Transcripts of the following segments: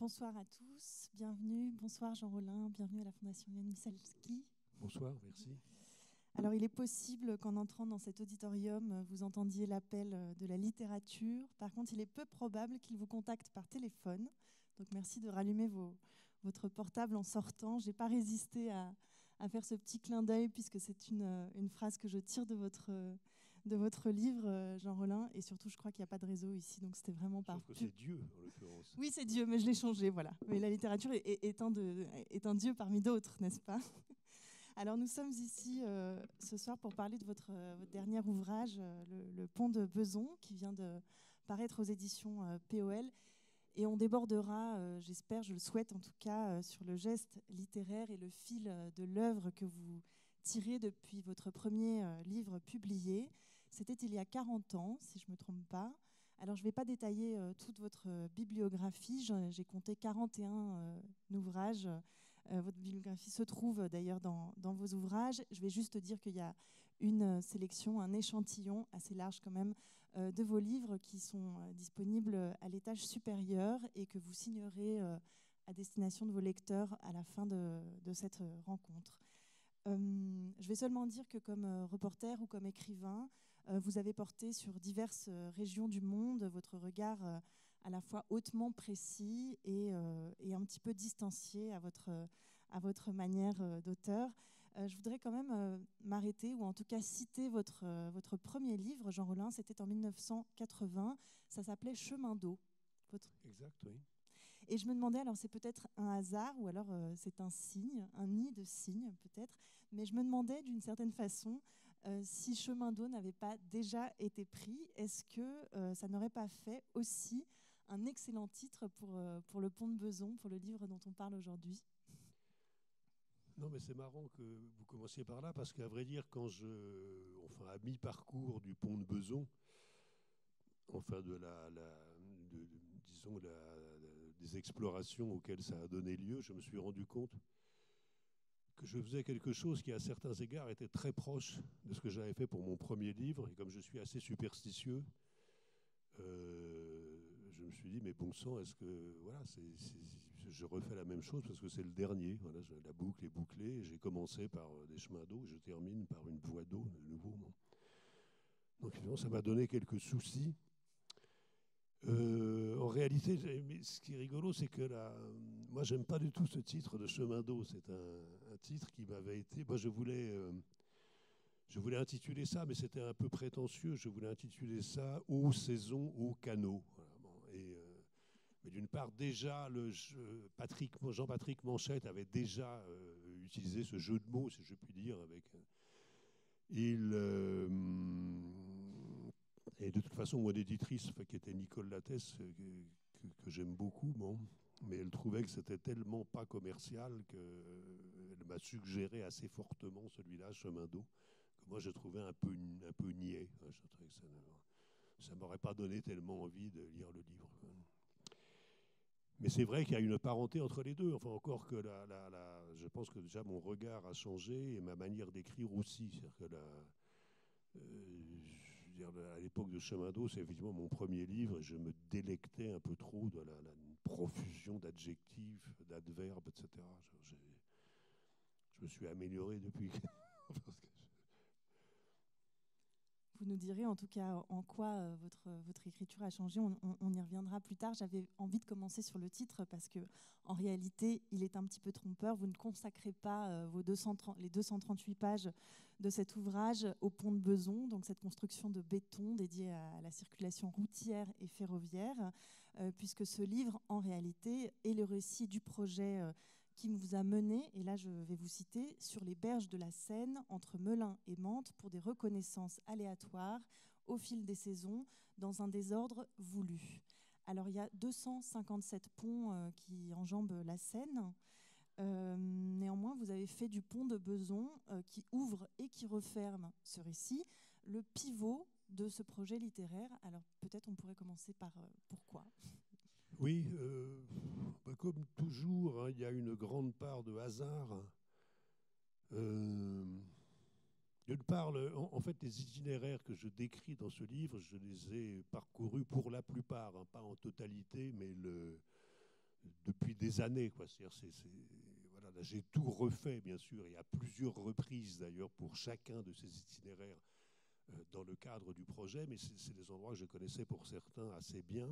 Bonsoir à tous, bienvenue. Bonsoir Jean Rollin, bienvenue à la Fondation Jan Michalski. Bonsoir, merci. Alors il est possible qu'en entrant dans cet auditorium, vous entendiez l'appel de la littérature. Par contre, il est peu probable qu'il vous contacte par téléphone. Donc merci de rallumer votre portable en sortant. Je n'ai pas résisté à faire ce petit clin d'œil puisque c'est une phrase que je tire de votre livre, Jean Rollin. Et surtout, je crois qu'il n'y a pas de réseau ici, donc c'était vraiment Sauf que c'est Dieu, en l'occurrence. Oui, c'est Dieu, mais je l'ai changé, voilà. Mais la littérature est un Dieu parmi d'autres, n'est-ce pas? Alors nous sommes ici ce soir pour parler de votre dernier ouvrage, le Pont de Beson, qui vient de paraître aux éditions POL. Et on débordera, j'espère, je le souhaite en tout cas, sur le geste littéraire et le fil de l'œuvre que vous tirez depuis votre premier livre publié. C'était il y a 40 ans, si je ne me trompe pas. Alors je ne vais pas détailler toute votre bibliographie, j'ai compté 41 ouvrages. Votre bibliographie se trouve d'ailleurs dans vos ouvrages. Je vais juste dire qu'il y a une sélection, un échantillon assez large quand même, de vos livres qui sont disponibles à l'étage supérieur et que vous signerez à destination de vos lecteurs à la fin de cette rencontre. Je vais seulement dire que comme reporter ou comme écrivain, vous avez porté sur diverses régions du monde votre regard à la fois hautement précis et un petit peu distancié à votre manière d'auteur. Je voudrais quand même m'arrêter ou en tout cas citer votre premier livre, Jean Rollin, c'était en 1980, ça s'appelait Chemin d'eau. Exact, oui. Et je me demandais, alors c'est peut-être un hasard ou alors c'est un signe, un nid de signes peut-être, mais je me demandais d'une certaine façon si Chemin d'eau n'avait pas déjà été pris, est-ce que ça n'aurait pas fait aussi un excellent titre pour le Pont de Beson, pour le livre dont on parle aujourd'hui? Non, mais c'est marrant que vous commenciez par là, parce qu'à vrai dire, à mi-parcours du pont de Beson, enfin disons des explorations auxquelles ça a donné lieu, je me suis rendu compte que je faisais quelque chose qui, à certains égards, était très proche de ce que j'avais fait pour mon premier livre. Et comme je suis assez superstitieux, je me suis dit, mais bon sang, est-ce que voilà, je refais la même chose parce que c'est le dernier. Voilà, la boucle est bouclée. J'ai commencé par des chemins d'eau, je termine par une voie d'eau de nouveau. Bon. Donc finalement, ça m'a donné quelques soucis. En réalité, mais ce qui est rigolo, c'est que moi, j'aime pas du tout ce titre de chemin d'eau. C'est un titre qui m'avait été. Moi, je voulais intituler ça, mais c'était un peu prétentieux. Je voulais intituler ça Eau, saison, eau, canot. Voilà, bon, mais d'une part, déjà, Jean-Patrick Manchette avait déjà utilisé ce jeu de mots, si je puis dire, avec. Et de toute façon, mon éditrice, qui était Nicole Lattès, que j'aime beaucoup, bon, mais elle trouvait que c'était tellement pas commercial qu'elle m'a suggéré assez fortement celui-là, Chemin d'eau, que moi je trouvais un peu niais. Je trouvais que ça m'aurait pas donné tellement envie de lire le livre. Mais c'est vrai qu'il y a une parenté entre les deux. Enfin, encore que je pense que déjà mon regard a changé et ma manière d'écrire aussi. C'est-à-dire que à l'époque de Chemin d'eau, c'est effectivement mon premier livre et je me délectais un peu trop de la profusion d'adjectifs, d'adverbes, etc. Je me suis amélioré depuis. Parce que Vous nous direz en tout cas en quoi votre écriture a changé. On y reviendra plus tard. J'avais envie de commencer sur le titre parce que en réalité, il est un petit peu trompeur. Vous ne consacrez pas les 238 pages de cet ouvrage au pont de Beson, donc cette construction de béton dédiée à la circulation routière et ferroviaire, puisque ce livre, en réalité, est le récit du projet qui vous a mené, et là je vais vous citer, sur les berges de la Seine, entre Melun et Mantes, pour des reconnaissances aléatoires au fil des saisons, dans un désordre voulu. Alors il y a 257 ponts qui enjambent la Seine. Néanmoins, vous avez fait du pont de Beson, qui ouvre et qui referme ce récit, le pivot de ce projet littéraire. Alors peut-être on pourrait commencer par pourquoi. Oui, comme toujours, hein, il y a une grande part de hasard. D'une part, en fait, les itinéraires que je décris dans ce livre, je les ai parcourus pour la plupart, hein, pas en totalité, mais depuis des années, quoi. Voilà, là, j'ai tout refait, bien sûr, et à plusieurs reprises d'ailleurs pour chacun de ces itinéraires dans le cadre du projet, mais c'est des endroits que je connaissais pour certains assez bien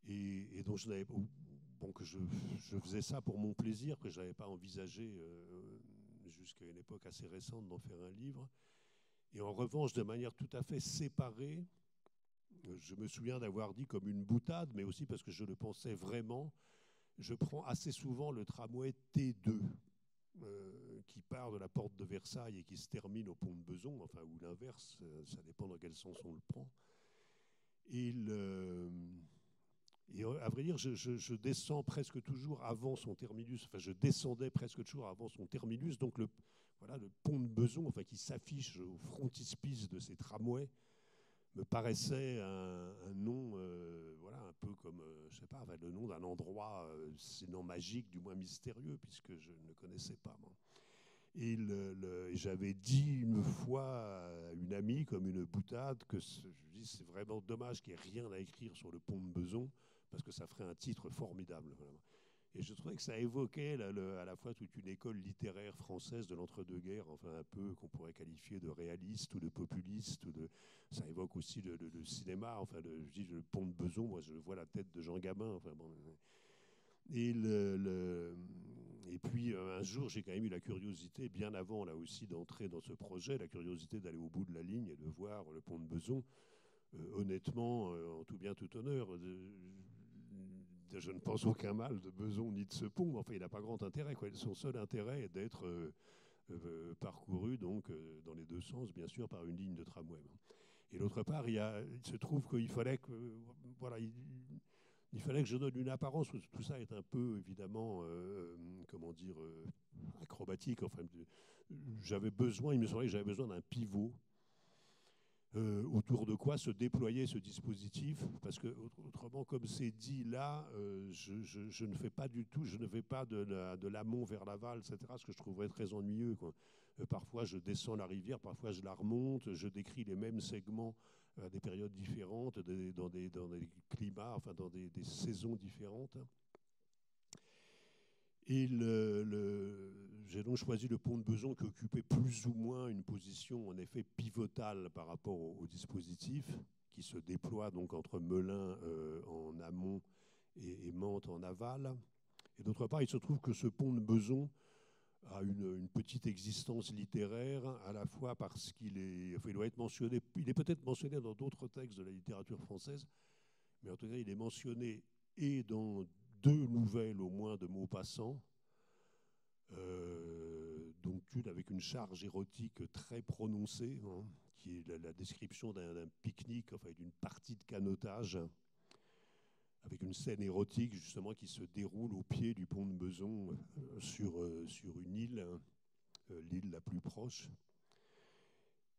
et dont je n'avais bon, que je faisais ça pour mon plaisir, que je n'avais pas envisagé jusqu'à une époque assez récente d'en faire un livre. Et en revanche, de manière tout à fait séparée, je me souviens d'avoir dit comme une boutade, mais aussi parce que je le pensais vraiment, je prends assez souvent le tramway T2 qui part de la porte de Versailles et qui se termine au pont de Beson, enfin, ou l'inverse, ça dépend dans quel sens on le prend. Et, à vrai dire, je descends presque toujours avant son terminus, enfin je descendais presque toujours avant son terminus, donc voilà, le pont de Beson, enfin, qui s'affiche au frontispice de ces tramways, me paraissait un nom, voilà, un peu comme, je sais pas, le nom d'un endroit, sinon magique, du moins mystérieux, puisque je ne le connaissais pas, moi. Et j'avais dit une fois à une amie, comme une boutade, que je dis c'est vraiment dommage qu'il n'y ait rien à écrire sur le pont de Beson, parce que ça ferait un titre formidable. Voilà. Et je trouvais que ça évoquait à la fois toute une école littéraire française de l'entre-deux-guerres, enfin un peu qu'on pourrait qualifier de réaliste ou de populiste. Ça évoque aussi le cinéma. Enfin, je dis le pont de Beson, moi je vois la tête de Jean Gabin. Enfin, bon. Et, et puis un jour, j'ai quand même eu la curiosité, bien avant là aussi d'entrer dans ce projet, la curiosité d'aller au bout de la ligne et de voir le pont de Beson. Honnêtement, en tout bien tout honneur, je ne pense aucun mal de Beson ni de ce pont. Enfin, il n'a pas grand intérêt, quoi. Son seul intérêt est d'être parcouru donc dans les deux sens, bien sûr, par une ligne de tramway. Et d'autre part, il se trouve qu'il fallait que voilà, il fallait que je donne une apparence. Tout ça est un peu évidemment, comment dire, acrobatique. Enfin, j'avais besoin, il me semblait que j'avais besoin d'un pivot. Autour de quoi se déployer ce dispositif, parce que autrement, comme c'est dit là, je ne fais pas du tout, je ne vais pas de l'amont vers l'aval, etc., ce que je trouverais très ennuyeux, quoi. Parfois je descends la rivière, parfois je la remonte, je décris les mêmes segments à des périodes différentes, dans des climats, enfin dans des saisons différentes. Et j'ai donc choisi le pont de Beson qui occupait plus ou moins une position en effet pivotale par rapport au dispositif qui se déploie donc entre Melun en amont et Mantes en aval. Et d'autre part, il se trouve que ce pont de Beson a une petite existence littéraire, à la fois parce il doit être mentionné, il est peut-être mentionné dans d'autres textes de la littérature française, mais en tout cas, il est mentionné et dans deux nouvelles au moins de Maupassant, donc une avec une charge érotique très prononcée, hein, qui est la description d'un pique-nique, enfin d'une partie de canotage, avec une scène érotique justement qui se déroule au pied du pont de Beson sur une île, l'île la plus proche.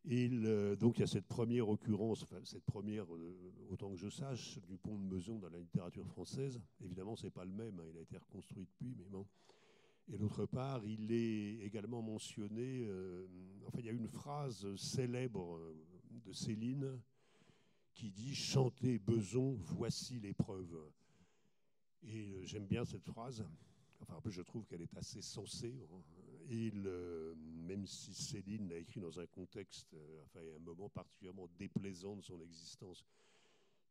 Et donc il y a cette première occurrence, enfin, cette première, autant que je sache, du pont de Beson dans la littérature française. Évidemment, ce n'est pas le même, hein, il a été reconstruit depuis, mais bon. Et d'autre part, il est également mentionné, enfin il y a une phrase célèbre de Céline qui dit « Chantez Beson, voici l'épreuve ». Et j'aime bien cette phrase. Enfin, en plus, je trouve qu'elle est assez sensée. Hein. Et même si Céline l'a écrit dans un contexte, enfin, un moment particulièrement déplaisant de son existence,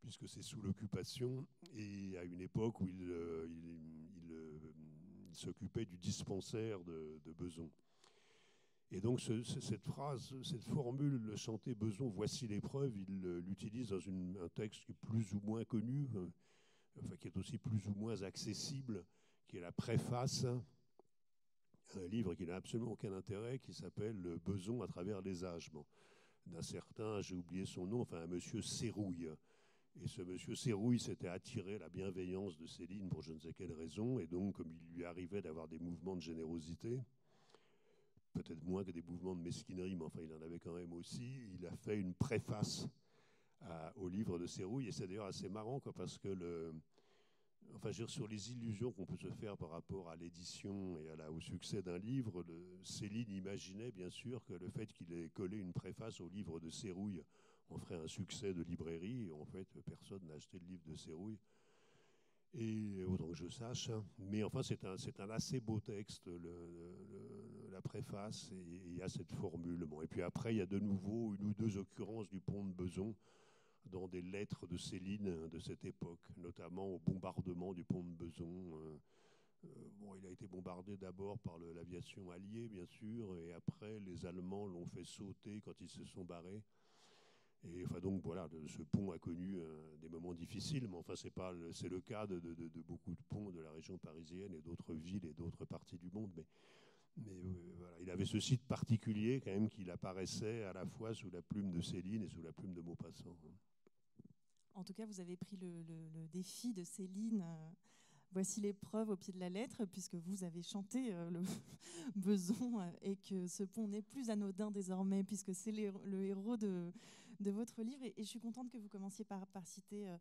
puisque c'est sous l'occupation, et à une époque où il s'occupait du dispensaire de Beson. Et donc cette phrase, cette formule, le chanter Beson, voici l'épreuve, il l'utilise dans un texte qui est plus ou moins connu, enfin, qui est aussi plus ou moins accessible, qui est la préface à un livre qui n'a absolument aucun intérêt, qui s'appelle Beson à travers les âges. Bon, d'un certain, j'ai oublié son nom, enfin un monsieur Serrouille. Et ce monsieur Serrouille s'était attiré la bienveillance de Céline pour je ne sais quelle raison, et donc comme il lui arrivait d'avoir des mouvements de générosité, peut-être moins que des mouvements de mesquinerie, mais enfin il en avait quand même aussi, il a fait une préface au livre de Serrouille, et c'est d'ailleurs assez marrant, quoi, parce que enfin, sur les illusions qu'on peut se faire par rapport à l'édition et au succès d'un livre, Céline imaginait bien sûr que le fait qu'il ait collé une préface au livre de Serrouille en ferait un succès de librairie. Et en fait, personne n'a acheté le livre de Serrouille. Et autant que je sache, hein. Mais enfin, c'est un assez beau texte, la préface, et il y a cette formule. Bon. Et puis après, il y a de nouveau une ou deux occurrences du pont de Beson dans des lettres de Céline de cette époque, notamment au bombardement du pont de Beson. Bon, il a été bombardé d'abord par l'aviation alliée, bien sûr, et après, les Allemands l'ont fait sauter quand ils se sont barrés. Et enfin donc voilà, ce pont a connu des moments difficiles, mais enfin c'est le cas de beaucoup de ponts de la région parisienne et d'autres villes et d'autres parties du monde. Mais voilà, il avait ce site particulier quand même qu'il apparaissait à la fois sous la plume de Céline et sous la plume de Maupassant. En tout cas, vous avez pris le défi de Céline. Voici l'épreuve au pied de la lettre, puisque vous avez chanté le Beson et que ce pont n'est plus anodin désormais, puisque c'est le héros de votre livre. Et je suis contente que vous commenciez par citer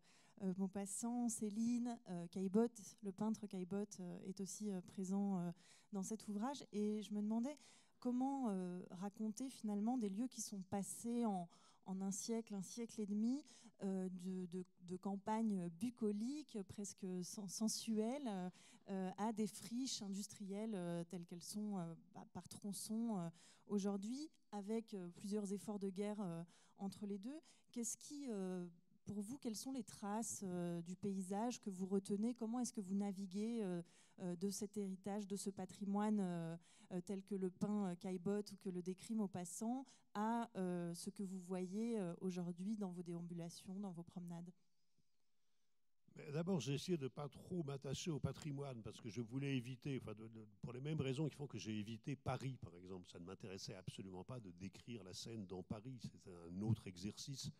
Maupassant, Céline, Caillebotte. Le peintre Caillebotte est aussi présent dans cet ouvrage. Et je me demandais comment raconter finalement des lieux qui sont passés en un siècle et demi, de campagnes bucoliques, presque sensuelles, à des friches industrielles telles qu'elles sont par tronçons aujourd'hui, avec plusieurs efforts de guerre entre les deux. Qu'est-ce qui, pour vous, quelles sont les traces du paysage que vous retenez? Comment est-ce que vous naviguez de cet héritage, de ce patrimoine tel que le peint Caillebotte ou que le décrit Maupassant à ce que vous voyez aujourd'hui dans vos déambulations, dans vos promenades? D'abord, j'ai essayé de ne pas trop m'attacher au patrimoine parce que je voulais éviter, enfin pour les mêmes raisons qui font que j'ai évité Paris, par exemple. Ça ne m'intéressait absolument pas de décrire la scène dans Paris. C'est un autre exercice.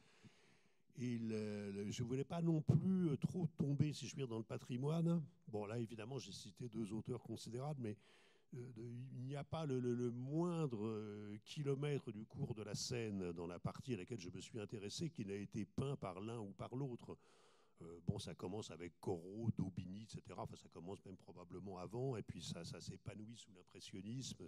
Et je ne voulais pas non plus trop tomber, si je puis dire, dans le patrimoine. Bon, là, évidemment, j'ai cité deux auteurs considérables, mais il n'y a pas le moindre kilomètre du cours de la Seine dans la partie à laquelle je me suis intéressé qui n'a été peint par l'un ou par l'autre. Bon, ça commence avec Corot, Daubigny, etc. Enfin, ça commence même probablement avant, et puis ça s'épanouit sous l'impressionnisme.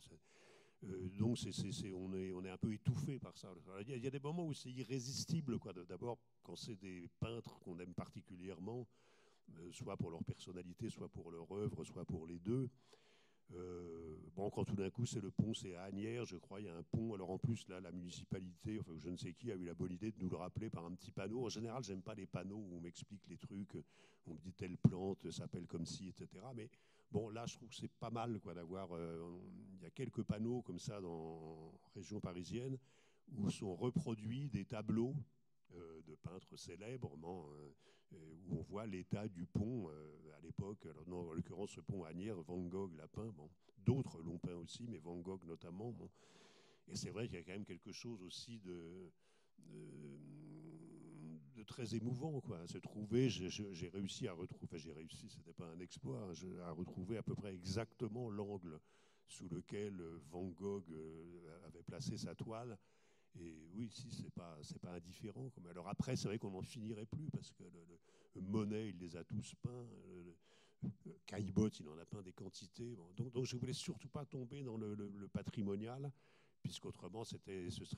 Donc, on est un peu étouffé par ça. Il y a des moments où c'est irrésistible, quoi. D'abord, quand c'est des peintres qu'on aime particulièrement, soit pour leur personnalité, soit pour leur œuvre, soit pour les deux. Bon, quand tout d'un coup, c'est le pont, c'est à Asnières, je crois, il y a un pont. Alors en plus, là, la municipalité, enfin, je ne sais qui, a eu la bonne idée de nous le rappeler par un petit panneau. En général, j'aime pas les panneaux où on m'explique les trucs. On me dit telle plante s'appelle comme ci, etc. Mais bon, là, je trouve que c'est pas mal, quoi, d'avoir. Il y a quelques panneaux comme ça dans région parisienne où sont reproduits des tableaux de peintres célèbres, où on voit l'état du pont à l'époque. Alors, non, en l'occurrence, ce pont à Asnières, Van Gogh l'a peint. Bon. D'autres l'ont peint aussi, mais Van Gogh notamment. Bon. Et c'est vrai qu'il y a quand même quelque chose aussi de très émouvant, quoi. À se trouver, j'ai réussi à retrouver, enfin, j'ai réussi, c'était pas un exploit, hein, à retrouver à peu près exactement l'angle sous lequel Van Gogh avait placé sa toile. Et oui, si, c'est pas indifférent. Alors après, c'est vrai qu'on n'en finirait plus parce que Monet, il les a tous peints. Caillebotte, il en a peint des quantités. Bon, donc je ne voulais surtout pas tomber dans le patrimonial, puisqu'autrement,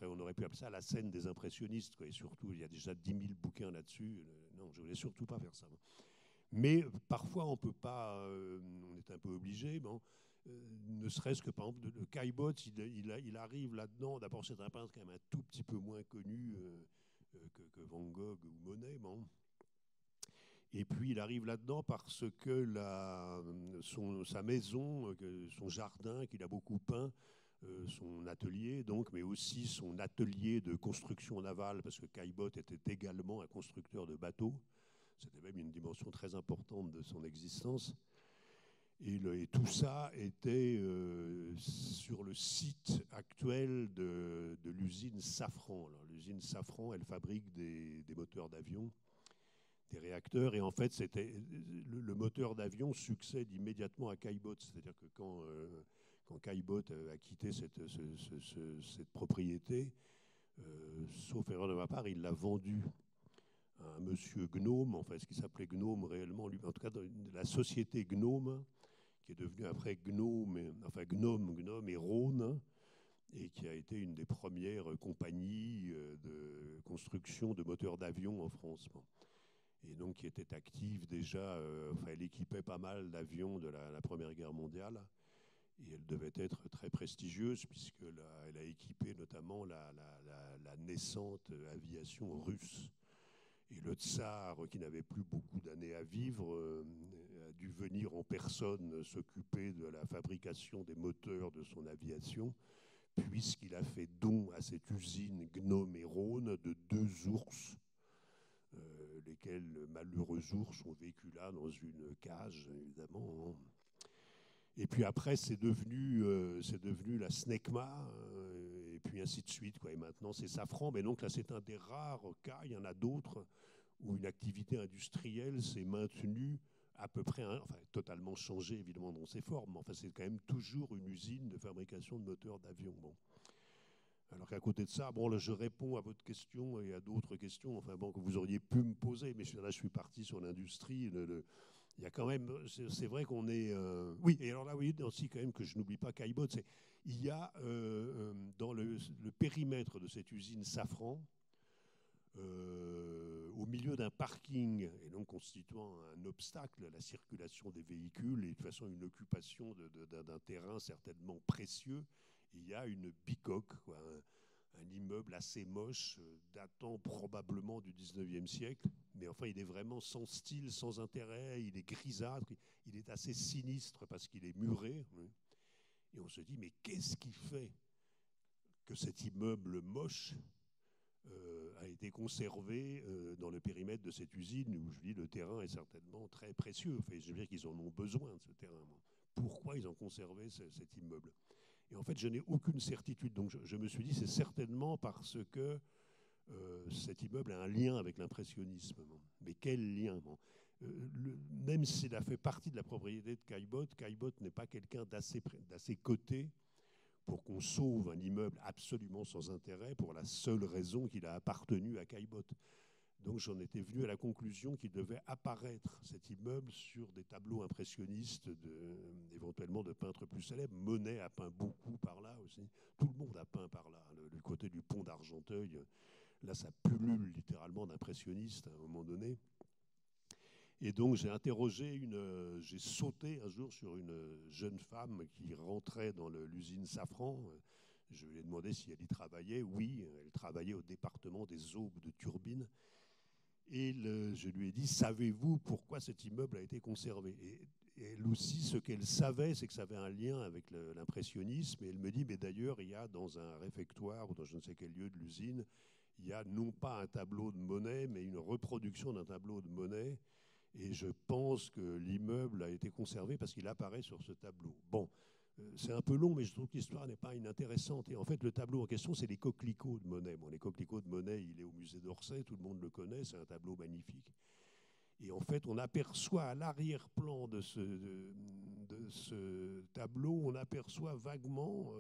on aurait pu appeler ça la scène des impressionnistes, quoi. Et surtout, il y a déjà 10 000 bouquins là-dessus. Non, je ne voulais surtout pas faire ça. Mais parfois, on peut pas, on est un peu obligé. Bon, ne serait-ce que, par exemple, le Caillebotte, il arrive là-dedans. D'abord, c'est un peintre quand même un tout petit peu moins connu que Van Gogh ou Monet. Bon. Et puis, il arrive là-dedans parce que sa maison, son jardin, qu'il a beaucoup peint, son atelier, donc, mais aussi son atelier de construction navale, parce que Caillebotte était également un constructeur de bateaux. C'était même une dimension très importante de son existence. Et tout ça était sur le site actuel de l'usine Safran. L'usine Safran, elle fabrique des moteurs d'avion, des réacteurs. Et en fait, le moteur d'avion succède immédiatement à Caillebotte. C'est-à-dire que quand Caillebotte a quitté cette propriété, sauf erreur de ma part, il l'a vendue à un monsieur Gnome, en fait, ce qui s'appelait Gnome réellement, lui, en tout cas la société Gnome, qui est devenue après Gnome et Rhône, et qui a été une des premières compagnies de construction de moteurs d'avion en France. Bon. et donc qui était active déjà, enfin, elle équipait pas mal d'avions de la Première Guerre mondiale, et elle devait être très prestigieuse, puisqu'elle a équipé notamment la naissante aviation russe. Et le tsar, qui n'avait plus beaucoup d'années à vivre, a dû venir en personne s'occuper de la fabrication des moteurs de son aviation, puisqu'il a fait don à cette usine Gnome et Rhône de 2 ours, lesquels malheureux ours ont vécu là dans une cage, évidemment. Et puis après, c'est devenu la SNECMA, et puis ainsi de suite, quoi. Et maintenant, c'est Safran. Mais donc là, c'est un des rares cas, il y en a d'autres, où une activité industrielle s'est maintenue à peu près, enfin totalement changée évidemment dans ses formes, mais enfin c'est quand même toujours une usine de fabrication de moteurs d'avion. Bon. Alors qu'à côté de ça, bon, là, je réponds à votre question et à d'autres questions, enfin bon, que vous auriez pu me poser, mais là je suis parti sur l'industrie. Il y a quand même, c'est vrai qu'on est... oui, et alors là, oui, aussi quand même que je n'oublie pas Caillebotte, il y a dans le périmètre de cette usine Safran, au milieu d'un parking, et donc constituant un obstacle à la circulation des véhicules, et de toute façon une occupation d'un terrain certainement précieux, il y a une bicoque, quoi, un immeuble assez moche, datant probablement du 19e siècle, mais enfin il est vraiment sans style, sans intérêt, il est grisâtre, il est assez sinistre parce qu'il est muré, et on se dit mais qu'est-ce qui fait que cet immeuble moche a été conservé dans le périmètre de cette usine où je dis le terrain est certainement très précieux. Enfin, je veux dire qu'ils en ont besoin de ce terrain. Pourquoi ils ont conservé cet immeuble? Et en fait, je n'ai aucune certitude. Donc je me suis dit c'est certainement parce que cet immeuble a un lien avec l'impressionnisme. Mais quel lien? Même s'il a fait partie de la propriété de Caillebotte, Caillebotte n'est pas quelqu'un d'assez coté pour qu'on sauve un immeuble absolument sans intérêt pour la seule raison qu'il a appartenu à Caillebotte. Donc j'en étais venu à la conclusion qu'il devait apparaître, cet immeuble, sur des tableaux impressionnistes, éventuellement de peintres plus célèbres. Monet a peint beaucoup par là aussi. Tout le monde a peint par là. Du côté du pont d'Argenteuil, là ça pullule littéralement d'impressionnistes à un moment donné. Et donc j'ai sauté un jour sur une jeune femme qui rentrait dans l'usine Safran. Je lui ai demandé si elle y travaillait. Oui, elle travaillait au département des aubes de turbines. Et je lui ai dit, savez-vous pourquoi cet immeuble a été conservé? Et elle aussi, ce qu'elle savait, c'est que ça avait un lien avec l'impressionnisme. Et elle me dit, mais d'ailleurs, il y a dans un réfectoire ou dans je ne sais quel lieu de l'usine, il y a non pas un tableau de Monet, mais une reproduction d'un tableau de Monet. Et je pense que l'immeuble a été conservé parce qu'il apparaît sur ce tableau. Bon, c'est un peu long, mais je trouve que l'histoire n'est pas inintéressante. Et en fait, le tableau en question, c'est les coquelicots de Monet. Bon, les coquelicots de Monet, il est au musée d'Orsay, tout le monde le connaît, c'est un tableau magnifique. Et en fait, on aperçoit à l'arrière-plan de ce tableau, on aperçoit vaguement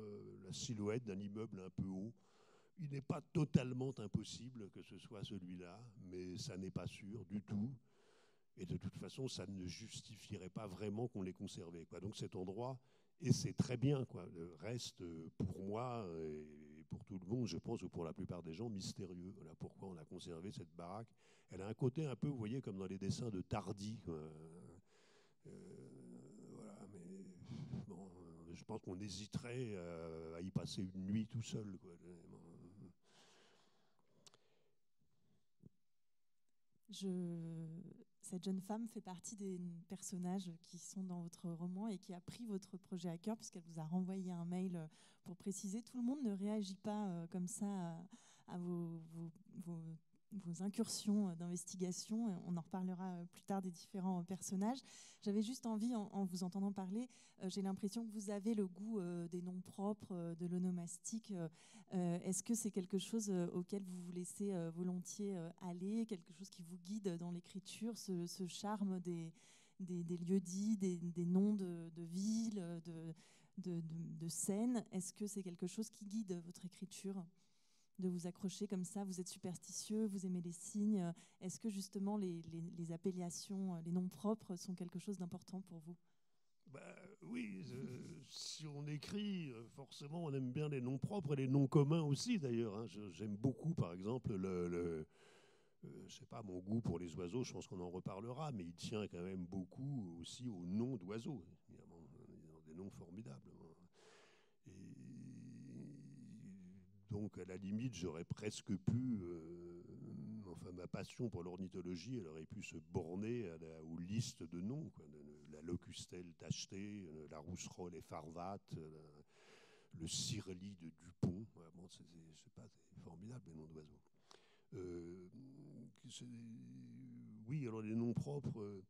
la silhouette d'un immeuble un peu haut. Il n'est pas totalement impossible que ce soit celui-là, mais ça n'est pas sûr du tout. Et de toute façon, ça ne justifierait pas vraiment qu'on l'ait conservé, quoi. Donc cet endroit, et c'est très bien, quoi, reste pour moi et pour tout le monde, je pense, ou pour la plupart des gens, mystérieux. Voilà pourquoi on a conservé cette baraque. Elle a un côté un peu, vous voyez, comme dans les dessins de Tardy. Voilà, mais bon, je pense qu'on hésiterait à y passer une nuit tout seul, quoi. Cette jeune femme fait partie des personnages qui sont dans votre roman et qui a pris votre projet à cœur puisqu'elle vous a renvoyé un mail pour préciser. Tout le monde ne réagit pas comme ça à vos incursions d'investigation. On en reparlera plus tard des différents personnages. J'avais juste envie, en vous entendant parler, j'ai l'impression que vous avez le goût des noms propres, de l'onomastique. Est-ce que c'est quelque chose auquel vous vous laissez volontiers aller, quelque chose qui vous guide dans l'écriture, ce charme des lieux-dits, des noms de villes, de scènes? Est-ce que c'est quelque chose qui guide votre écriture, de vous accrocher comme ça? Vous êtes superstitieux, vous aimez les signes. Est-ce que justement les appellations, les noms propres sont quelque chose d'important pour vous? Oui, si on écrit, forcément, on aime bien les noms propres et les noms communs aussi, d'ailleurs. Hein. J'aime beaucoup, par exemple, je je sais pas, mon goût pour les oiseaux, je pense qu'on en reparlera, mais il tient quand même beaucoup aussi aux noms d'oiseaux, évidemment, des noms formidables. Et donc, à la limite, j'aurais presque pu, enfin, ma passion pour l'ornithologie, elle aurait pu se borner aux listes de noms, quoi, la locustelle tachetée, la rousserolle effarvate, le cirli de Dupont. Ouais, bon, je sais pas, c'est formidable les noms d'oiseaux. Euh, oui, alors les noms propres.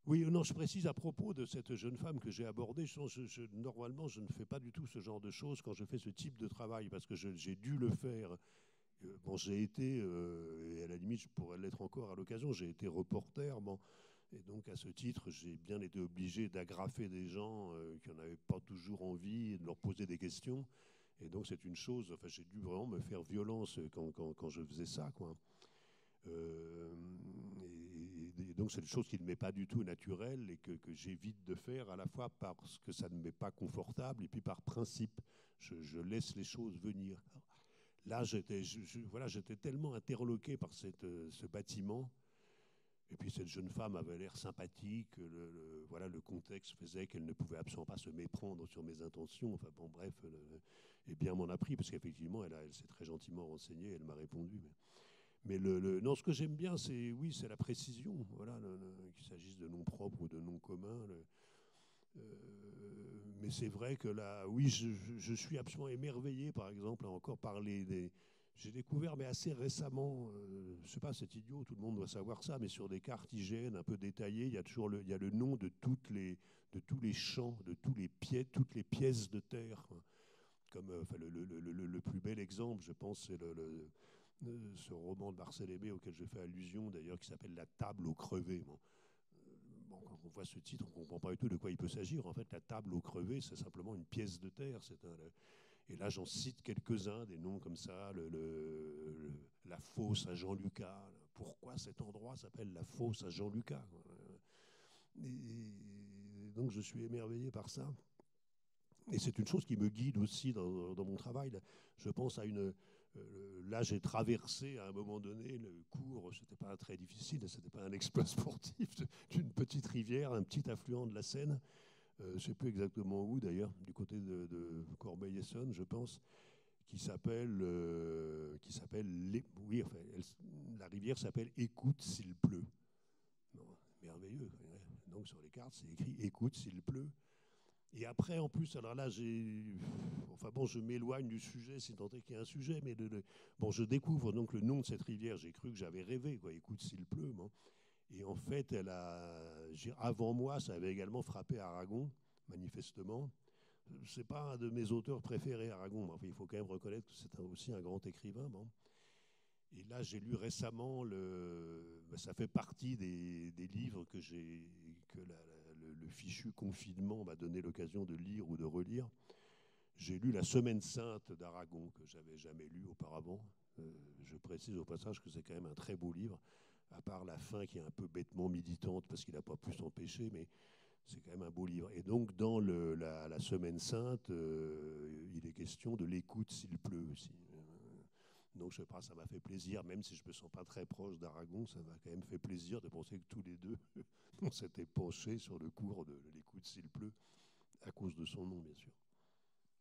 Oui, non, je précise à propos de cette jeune femme que j'ai abordée. Normalement, je ne fais pas du tout ce genre de choses quand je fais ce type de travail, parce que j'ai dû le faire. Bon, j'ai été, et à la limite, je pourrais l'être encore à l'occasion, j'ai été reporter. Bon, et donc, à ce titre, j'ai bien été obligé d'agrafer des gens qui n'en avaient pas toujours envie et de leur poser des questions. Et donc, c'est une chose, enfin, j'ai dû vraiment me faire violence quand je faisais ça, quoi. Euh, et donc c'est une chose qui ne m'est pas du tout naturelle et que j'évite de faire à la fois parce que ça ne m'est pas confortable et puis par principe. Je laisse les choses venir. Là, voilà, j'étais tellement interloqué par ce bâtiment. Et puis cette jeune femme avait l'air sympathique. Voilà, le contexte faisait qu'elle ne pouvait absolument pas se méprendre sur mes intentions. Enfin bon, bref, et bien m'en a pris parce qu'effectivement, elle s'est très gentiment renseignée. Elle m'a répondu. Mais non, ce que j'aime bien, c'est oui, c'est la précision. Voilà, qu'il s'agisse de noms propres ou de noms communs. Mais c'est vrai que là, oui, je suis absolument émerveillé, par exemple, à encore parler des. J'ai découvert, mais assez récemment, je ne sais pas, c'est idiot, tout le monde doit savoir ça, mais sur des cartes IGN un peu détaillées, il y a toujours il y a le nom de tous les champs, de toutes les pièces de terre. Comme enfin, le plus bel exemple, je pense, c'est ce roman de Marcel Aimé auquel je fais allusion, d'ailleurs, qui s'appelle La table aux crevés. Bon, quand on voit ce titre, on ne comprend pas du tout de quoi il peut s'agir. En fait, la table aux crevés, c'est simplement une pièce de terre. Et là, j'en cite quelques-uns, des noms comme ça, la fosse à Jean-Lucas. Pourquoi cet endroit s'appelle la fosse à Jean-Lucas? Et donc, je suis émerveillé par ça. Et c'est une chose qui me guide aussi dans mon travail. Je pense à une. Là, j'ai traversé à un moment donné le cours, c'était pas très difficile, c'était pas un exploit sportif, d'une petite rivière, un petit affluent de la Seine, je ne sais plus exactement où d'ailleurs, du côté de Corbeil-Essonnes, je pense, qui s'appelle. Oui, enfin, la rivière s'appelle Écoute s'il pleut. Non, merveilleux. Donc sur les cartes, c'est écrit Écoute s'il pleut. Et après, en plus, alors là, enfin bon, je m'éloigne du sujet, si tant est qu'il y a un sujet, mais bon, je découvre donc le nom de cette rivière. J'ai cru que j'avais rêvé, quoi. Écoute, s'il pleut, bon. Et en fait, avant moi, ça avait également frappé Aragon, manifestement. C'est pas un de mes auteurs préférés, Aragon. Mais enfin, il faut quand même reconnaître que c'est aussi un grand écrivain, bon. Et là, j'ai lu récemment, ça fait partie des livres que le fichu confinement m'a donné l'occasion de lire ou de relire. J'ai lu La Semaine sainte d'Aragon, que j'avais jamais lu auparavant. Je précise au passage que c'est quand même un très beau livre, à part la fin qui est un peu bêtement militante parce qu'il n'a pas pu s'empêcher, mais c'est quand même un beau livre. Et donc, dans la Semaine sainte, il est question de l'écoute s'il pleut aussi. Donc, je sais pas, ça m'a fait plaisir, même si je ne me sens pas très proche d'Aragon, ça m'a quand même fait plaisir de penser que tous les deux, on s'était penchés sur le cours de l'écoute s'il pleut, à cause de son nom, bien sûr.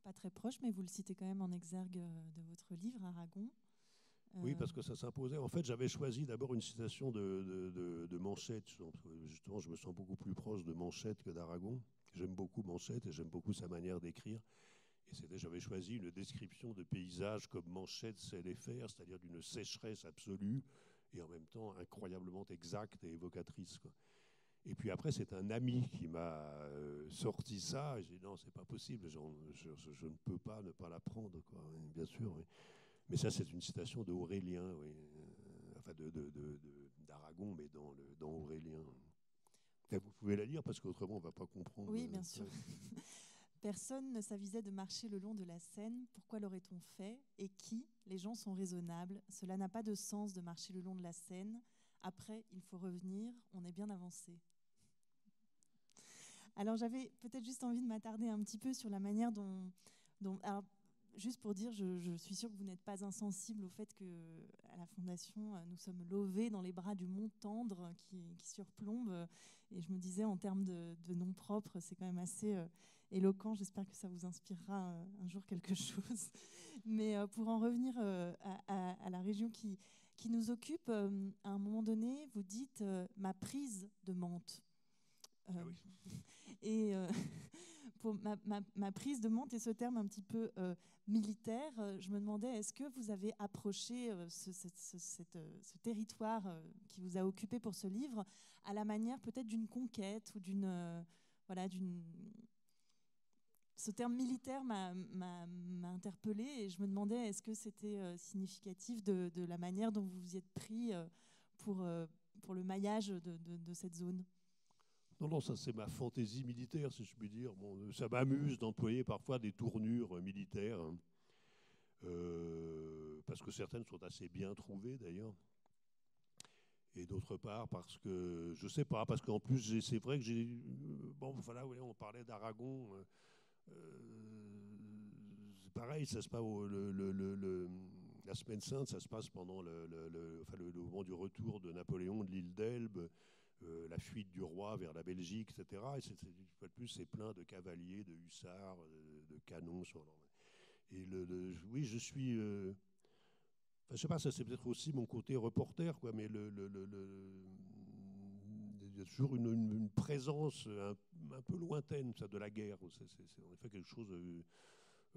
Pas très proche, mais vous le citez quand même en exergue de votre livre, Aragon. Oui, parce que ça s'imposait. En fait, j'avais choisi d'abord une citation de Manchette. Justement, je me sens beaucoup plus proche de Manchette que d'Aragon. J'aime beaucoup Manchette et j'aime beaucoup sa manière d'écrire. Et j'avais choisi une description de paysage comme Manchette sait les faire, c'est-à-dire d'une sécheresse absolue et en même temps incroyablement exacte et évocatrice, quoi. Et puis après, c'est un ami qui m'a sorti ça. Et j'ai dit non, c'est pas possible, je ne peux pas ne pas l'apprendre, quoi. Bien sûr, oui. Mais ça, c'est une citation d'Aurélien, oui. Enfin d'Aragon, mais dans Aurélien. Et vous pouvez la lire parce qu'autrement, on ne va pas comprendre. Oui, bien sûr. Personne ne s'avisait de marcher le long de la Seine. Pourquoi l'aurait-on fait? Et qui? Les gens sont raisonnables. Cela n'a pas de sens de marcher le long de la Seine. Après, il faut revenir. On est bien avancé. Alors, j'avais peut-être juste envie de m'attarder un petit peu sur la manière dont alors, juste pour dire, je suis sûre que vous n'êtes pas insensible au fait qu'à la Fondation, nous sommes levés dans les bras du mont Tendre qui surplombe. Et je me disais, en termes de nom propre, c'est quand même assez éloquent. J'espère que ça vous inspirera un jour quelque chose. Mais pour en revenir à la région qui nous occupe, à un moment donné, vous dites ma prise de Mantes. Ah oui. Et pour ma prise de Mantes et ce terme un petit peu militaire, je me demandais, est-ce que vous avez approché ce territoire qui vous a occupé pour ce livre à la manière peut-être d'une conquête ou voilà, ce terme militaire m'a interpellée et je me demandais, est-ce que c'était significatif de la manière dont vous vous y êtes pris pour le maillage de cette zone? Non, ça c'est ma fantaisie militaire, si je puis dire. Bon, ça m'amuse d'employer parfois des tournures militaires, hein. Parce que certaines sont assez bien trouvées d'ailleurs. Et d'autre part parce que, je sais pas, parce qu'en plus c'est vrai que j'ai... Bon, voilà, ouais, on parlait d'Aragon. C'est pareil, ça se passe la Semaine Sainte, ça se passe pendant le moment du retour de Napoléon de l'île d'Elbe. La fuite du roi vers la Belgique, etc. Et une fois de plus, c'est plein de cavaliers, de hussards, de canons. Et oui, je suis... Enfin, je sais pas, ça c'est peut-être aussi mon côté reporter, quoi, mais il y a toujours une présence un peu lointaine ça, de la guerre. C'est en effet quelque chose...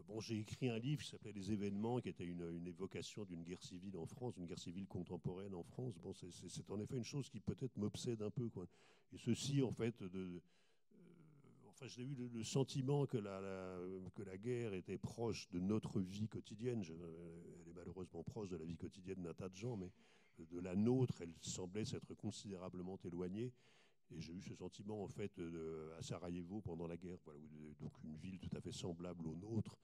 Bon, j'ai écrit un livre qui s'appelait Les événements, qui était une évocation d'une guerre civile en France, d'une guerre civile contemporaine en France. Bon, c'est en effet une chose qui peut-être m'obsède un peu, quoi. Et ceci, en fait, enfin, j'ai eu le sentiment que la guerre était proche de notre vie quotidienne. Elle est malheureusement proche de la vie quotidienne d'un tas de gens, mais de la nôtre, elle semblait s'être considérablement éloignée. Et j'ai eu ce sentiment, en fait, à Sarajevo pendant la guerre, voilà, donc une ville tout à fait semblable aux nôtres,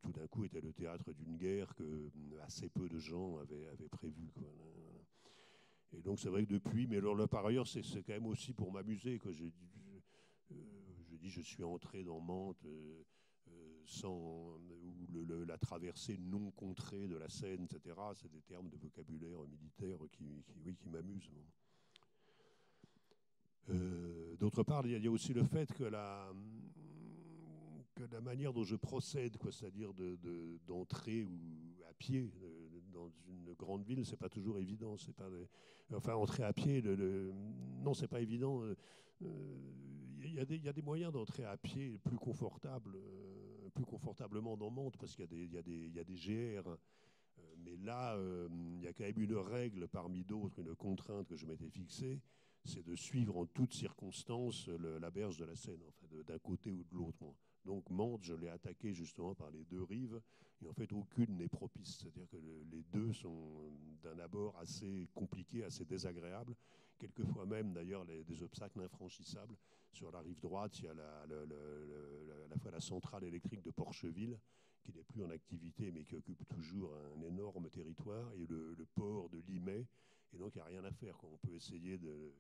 tout d'un coup était le théâtre d'une guerre que assez peu de gens avaient prévu, quoi. Et donc c'est vrai que depuis, mais alors là, par ailleurs, c'est quand même aussi pour m'amuser que je dis je suis entré dans Mantes sans la traversée non contrée de la Seine, etc. C'est des termes de vocabulaire militaire qui m'amusent. D'autre part, il y a aussi le fait que la manière dont je procède, c'est-à-dire d'entrer ou à pied dans une grande ville, c'est pas toujours évident. C'est pas, enfin, entrer à pied, non, c'est pas évident. Il y a des moyens d'entrer à pied plus confortablement dans Mantes, parce qu'il y a des GR. Mais là, il y a quand même une règle parmi d'autres, une contrainte que je m'étais fixée, c'est de suivre en toutes circonstances la berge de la Seine, enfin, d'un côté ou de l'autre. Donc Mantes, je l'ai attaqué justement par les deux rives, et en fait aucune n'est propice. C'est-à-dire que les deux sont d'un abord assez compliqués, assez désagréables. Quelquefois même, d'ailleurs, des obstacles infranchissables. Sur la rive droite, il y a à la fois la centrale électrique de Porcheville, qui n'est plus en activité, mais qui occupe toujours un énorme territoire, et le port de Limay. Et donc, il n'y a rien à faire, quoi. On peut essayer de...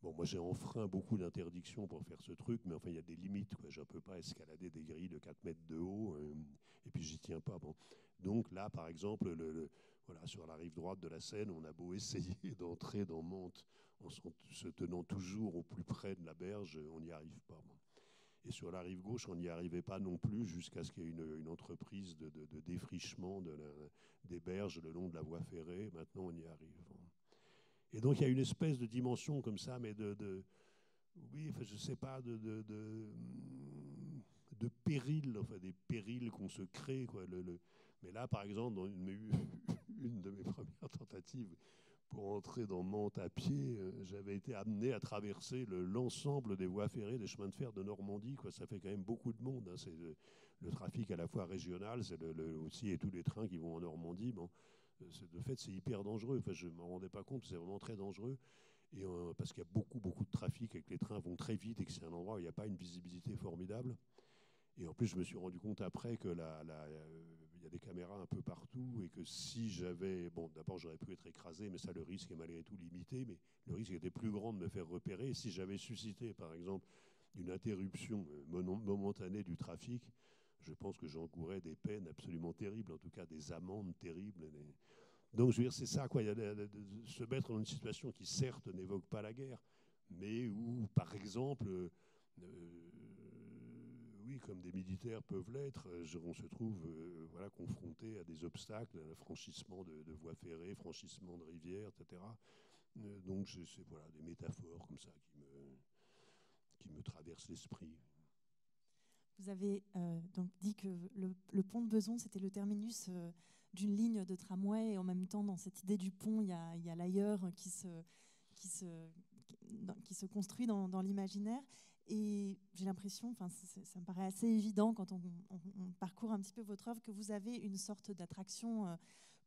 Bon, moi, j'ai enfreint beaucoup d'interdictions pour faire ce truc, mais enfin, il y a des limites, quoi. Je ne peux pas escalader des grilles de 4 mètres de haut, et puis j'y tiens pas. Bon. Donc là, par exemple, voilà, sur la rive droite de la Seine, on a beau essayer d'entrer dans Mantes en se tenant toujours au plus près de la berge, on n'y arrive pas. Bon. Et sur la rive gauche, on n'y arrivait pas non plus jusqu'à ce qu'il y ait une entreprise de défrichement des berges le long de la voie ferrée. Maintenant, on y arrive. Et donc, il y a une espèce de dimension comme ça, mais oui, enfin, je ne sais pas, de périls, enfin, des périls qu'on se crée, quoi. Mais là, par exemple, dans une de mes premières tentatives pour entrer dans Mantes à pied, j'avais été amené à traverser l'ensemble des voies ferrées, des chemins de fer de Normandie, quoi. Ça fait quand même beaucoup de monde, hein. C'est le trafic à la fois régional, c'est aussi et tous les trains qui vont en Normandie. Bon, de fait, c'est hyper dangereux. Enfin, je ne m'en rendais pas compte, c'est vraiment très dangereux. Et, parce qu'il y a beaucoup de trafic et que les trains vont très vite et que c'est un endroit où il n'y a pas une visibilité formidable. Et en plus, je me suis rendu compte après que il y a des caméras un peu partout et que si j'avais... Bon, d'abord, j'aurais pu être écrasé, mais ça, le risque est malgré tout limité. Mais le risque était plus grand de me faire repérer. Et si j'avais suscité, par exemple, une interruption momentanée du trafic, je pense que j'encourais des peines absolument terribles, en tout cas des amendes terribles. Donc, je veux dire, c'est ça, quoi. Il y a de se mettre dans une situation qui, certes, n'évoque pas la guerre, mais où, par exemple, oui, comme des militaires peuvent l'être, on se trouve voilà, confronté à des obstacles, à franchissement de voies ferrées, franchissement de rivières, etc. Donc, c'est voilà, des métaphores comme ça qui me traversent l'esprit. Vous avez donc dit que le pont de Beson, c'était le terminus d'une ligne de tramway, et en même temps, dans cette idée du pont, il y a l'ailleurs qui se construit dans l'imaginaire. Et j'ai l'impression, ça me paraît assez évident quand on parcourt un petit peu votre œuvre, que vous avez une sorte d'attraction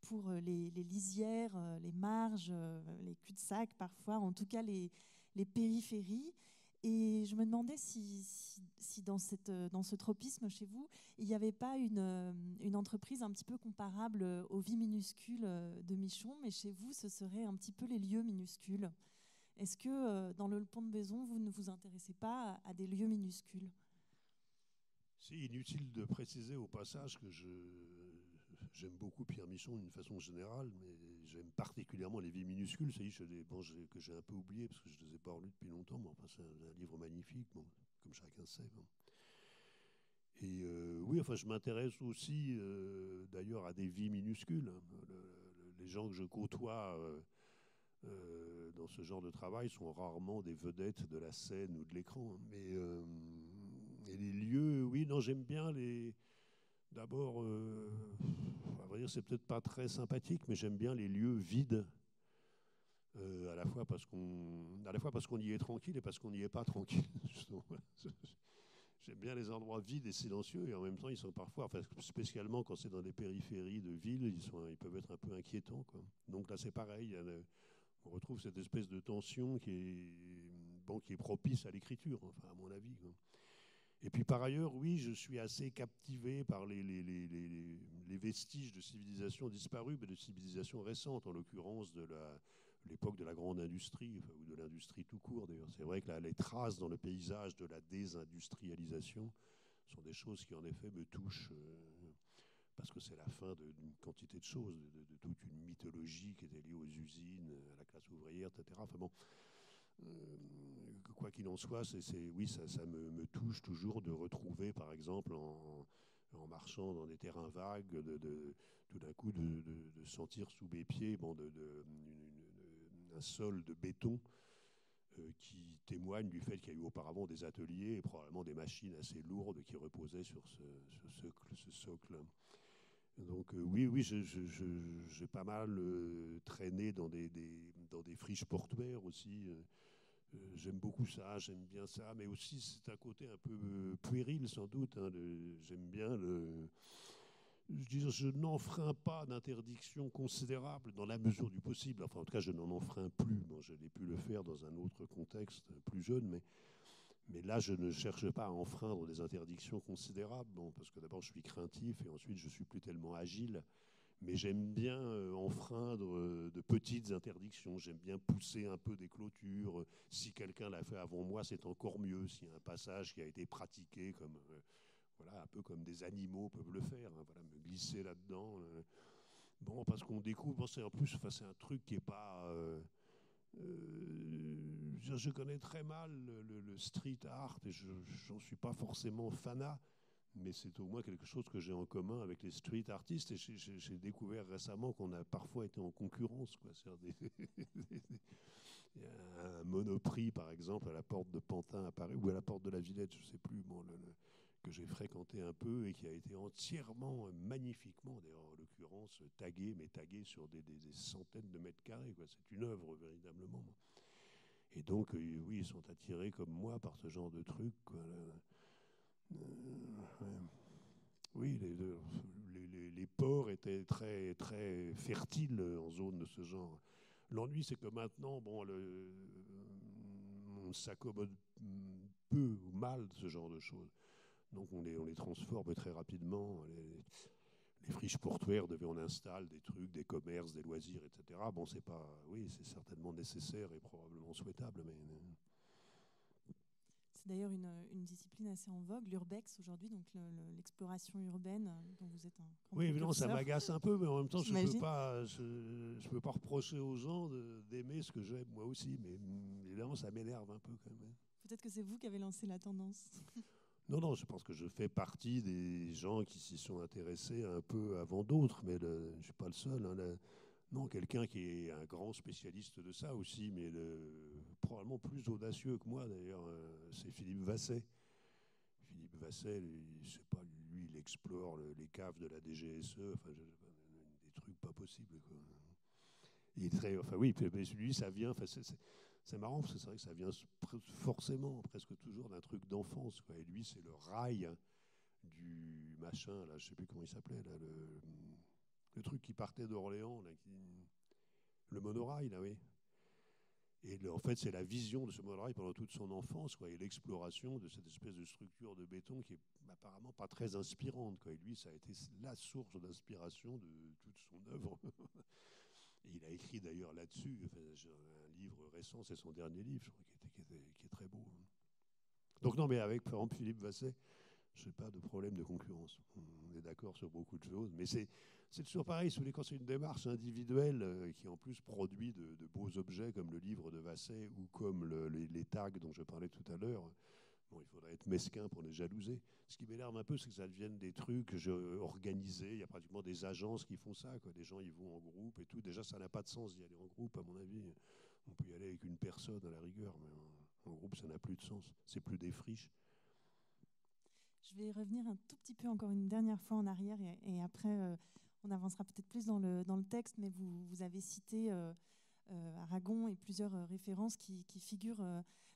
pour les lisières, les marges, les cul-de-sac parfois, en tout cas les périphéries. Et je me demandais si dans ce tropisme chez vous, il n'y avait pas une entreprise un petit peu comparable aux vies minuscules de Michon, mais chez vous, ce serait un petit peu les lieux minuscules. Est-ce que dans le pont de Beson, vous ne vous intéressez pas à des lieux minuscules? C'est inutile de préciser au passage que j'aime beaucoup Pierre Michon d'une façon générale, mais j'aime particulièrement Les Vies minuscules. Ça y est, que j'ai un peu oublié parce que je ne les ai pas relus depuis longtemps. Mais enfin, c'est un livre magnifique, bon, comme chacun sait. Bon. Et oui, enfin, je m'intéresse aussi d'ailleurs à des vies minuscules. Les gens que je côtoie dans ce genre de travail sont rarement des vedettes de la scène ou de l'écran. Mais et les lieux, oui, non, j'aime bien les. D'abord, à vrai dire, c'est peut-être pas très sympathique, mais j'aime bien les lieux vides, à la fois parce qu'on y est tranquille et parce qu'on n'y est pas tranquille. J'aime bien les endroits vides et silencieux, et en même temps, ils sont parfois, enfin, spécialement quand c'est dans des périphéries de villes, ils peuvent être un peu inquiétants, quoi. Donc là, c'est pareil. On retrouve cette espèce de tension qui est propice à l'écriture, enfin, à mon avis, quoi. Et puis par ailleurs, oui, je suis assez captivé par les vestiges de civilisations disparues, mais de civilisations récentes, en l'occurrence de l'époque de la grande industrie, enfin, ou de l'industrie tout court d'ailleurs. C'est vrai que là, les traces dans le paysage de la désindustrialisation sont des choses qui en effet me touchent, parce que c'est la fin d'une quantité de choses, de toute une mythologie qui était liée aux usines, à la classe ouvrière, etc. Enfin bon, quoi qu'il en soit, oui, ça me touche toujours de retrouver, par exemple, en marchant dans des terrains vagues, tout d'un coup de sentir sous mes pieds un sol de béton qui témoigne du fait qu'il y a eu auparavant des ateliers et probablement des machines assez lourdes qui reposaient sur ce socle. Donc oui, j'ai pas mal traîné dans des friches portuaires aussi. J'aime beaucoup ça, j'aime bien ça, mais aussi c'est un côté un peu puéril sans doute. Hein, j'aime bien je n'enfreins pas d'interdiction considérable dans la mesure du possible. Enfin, en tout cas, je n'en enfreins plus. Bon, je l'ai pu le faire dans un autre contexte plus jeune, mais là, je ne cherche pas à enfreindre des interdictions considérables. Bon, parce que d'abord, je suis craintif et ensuite, je suis plus tellement agile. Mais j'aime bien enfreindre de petites interdictions. J'aime bien pousser un peu des clôtures. Si quelqu'un l'a fait avant moi, c'est encore mieux. S'il y a un passage qui a été pratiqué comme, voilà, un peu comme des animaux peuvent le faire. Hein, voilà, me glisser là-dedans. Bon, parce qu'on découvre, bon, c'est en plus, enfin, c'est un truc qui n'est pas. Je connais très mal le street art et j'en suis pas forcément fanat. Mais c'est au moins quelque chose que j'ai en commun avec les street artistes. Et j'ai découvert récemment qu'on a parfois été en concurrence, quoi. Il y a un Monoprix, par exemple, à la porte de Pantin à Paris, ou à la porte de la Villette, je ne sais plus, bon, que j'ai fréquenté un peu et qui a été entièrement, magnifiquement, d'ailleurs, en l'occurrence, tagué, mais tagué sur des centaines de mètres carrés, quoi. C'est une œuvre, véritablement. Et donc, oui, ils sont attirés, comme moi, par ce genre de truc, quoi. Oui, les ports étaient très, très fertiles en zone de ce genre. L'ennui, c'est que maintenant, bon, on s'accommode peu ou mal de ce genre de choses. Donc on les transforme très rapidement. Les friches portuaires, on installe des trucs, des commerces, des loisirs, etc. Bon, c'est pas, oui, c'est certainement nécessaire et probablement souhaitable, mais C'est d'ailleurs une discipline assez en vogue, l'urbex aujourd'hui, donc l'exploration urbaine dont vous êtes un grand Oui, évidemment, ça précurseur. m'agace un peu, mais en même temps, J'imagine. je peux pas reprocher aux gens d'aimer ce que j'aime moi aussi, mais évidemment, ça m'énerve un peu quand même. Peut-être que c'est vous qui avez lancé la tendance. Non, non, je pense que je fais partie des gens qui s'y sont intéressés un peu avant d'autres, mais je ne suis pas le seul. Hein, non, quelqu'un qui est un grand spécialiste de ça aussi, mais probablement plus audacieux que moi d'ailleurs, c'est Philippe Vasset. Philippe Vasset, je sais pas, lui, il explore les caves de la DGSE, enfin, des trucs pas possibles, quoi. Il est très, enfin oui, lui, ça vient, enfin, c'est marrant parce que c'est vrai que ça vient forcément, presque toujours d'un truc d'enfance, quoi. Et lui, c'est le rail du machin, là, je sais plus comment il s'appelait, là, le truc qui partait d'Orléans, là, le monorail, là, oui. Et en fait, c'est la vision de ce monorail pendant toute son enfance, quoi, et l'exploration de cette espèce de structure de béton qui est apparemment pas très inspirante, quoi. Et lui, ça a été la source d'inspiration de toute son œuvre. Et il a écrit d'ailleurs là-dessus, enfin, un livre récent, c'est son dernier livre, je crois, qui est très beau. Donc non, mais avec, par exemple, Philippe Vasset, je n'ai pas de problème de concurrence. On est d'accord sur beaucoup de choses, mais c'est toujours pareil, quand c'est une démarche individuelle qui en plus produit de beaux objets comme le livre de Vasset ou comme les tags dont je parlais tout à l'heure. Bon, il faudrait être mesquin pour les jalouser. Ce qui m'énerve un peu, c'est que ça devienne des trucs organisés. Il y a pratiquement des agences qui font ça, quoi. Des gens y vont en groupe et tout. Déjà, ça n'a pas de sens d'y aller en groupe, à mon avis. On peut y aller avec une personne à la rigueur, mais en groupe, ça n'a plus de sens. C'est plus des friches. Je vais revenir un tout petit peu encore une dernière fois en arrière et après on avancera peut-être plus dans le texte, mais vous avez cité Aragon et plusieurs références qui figurent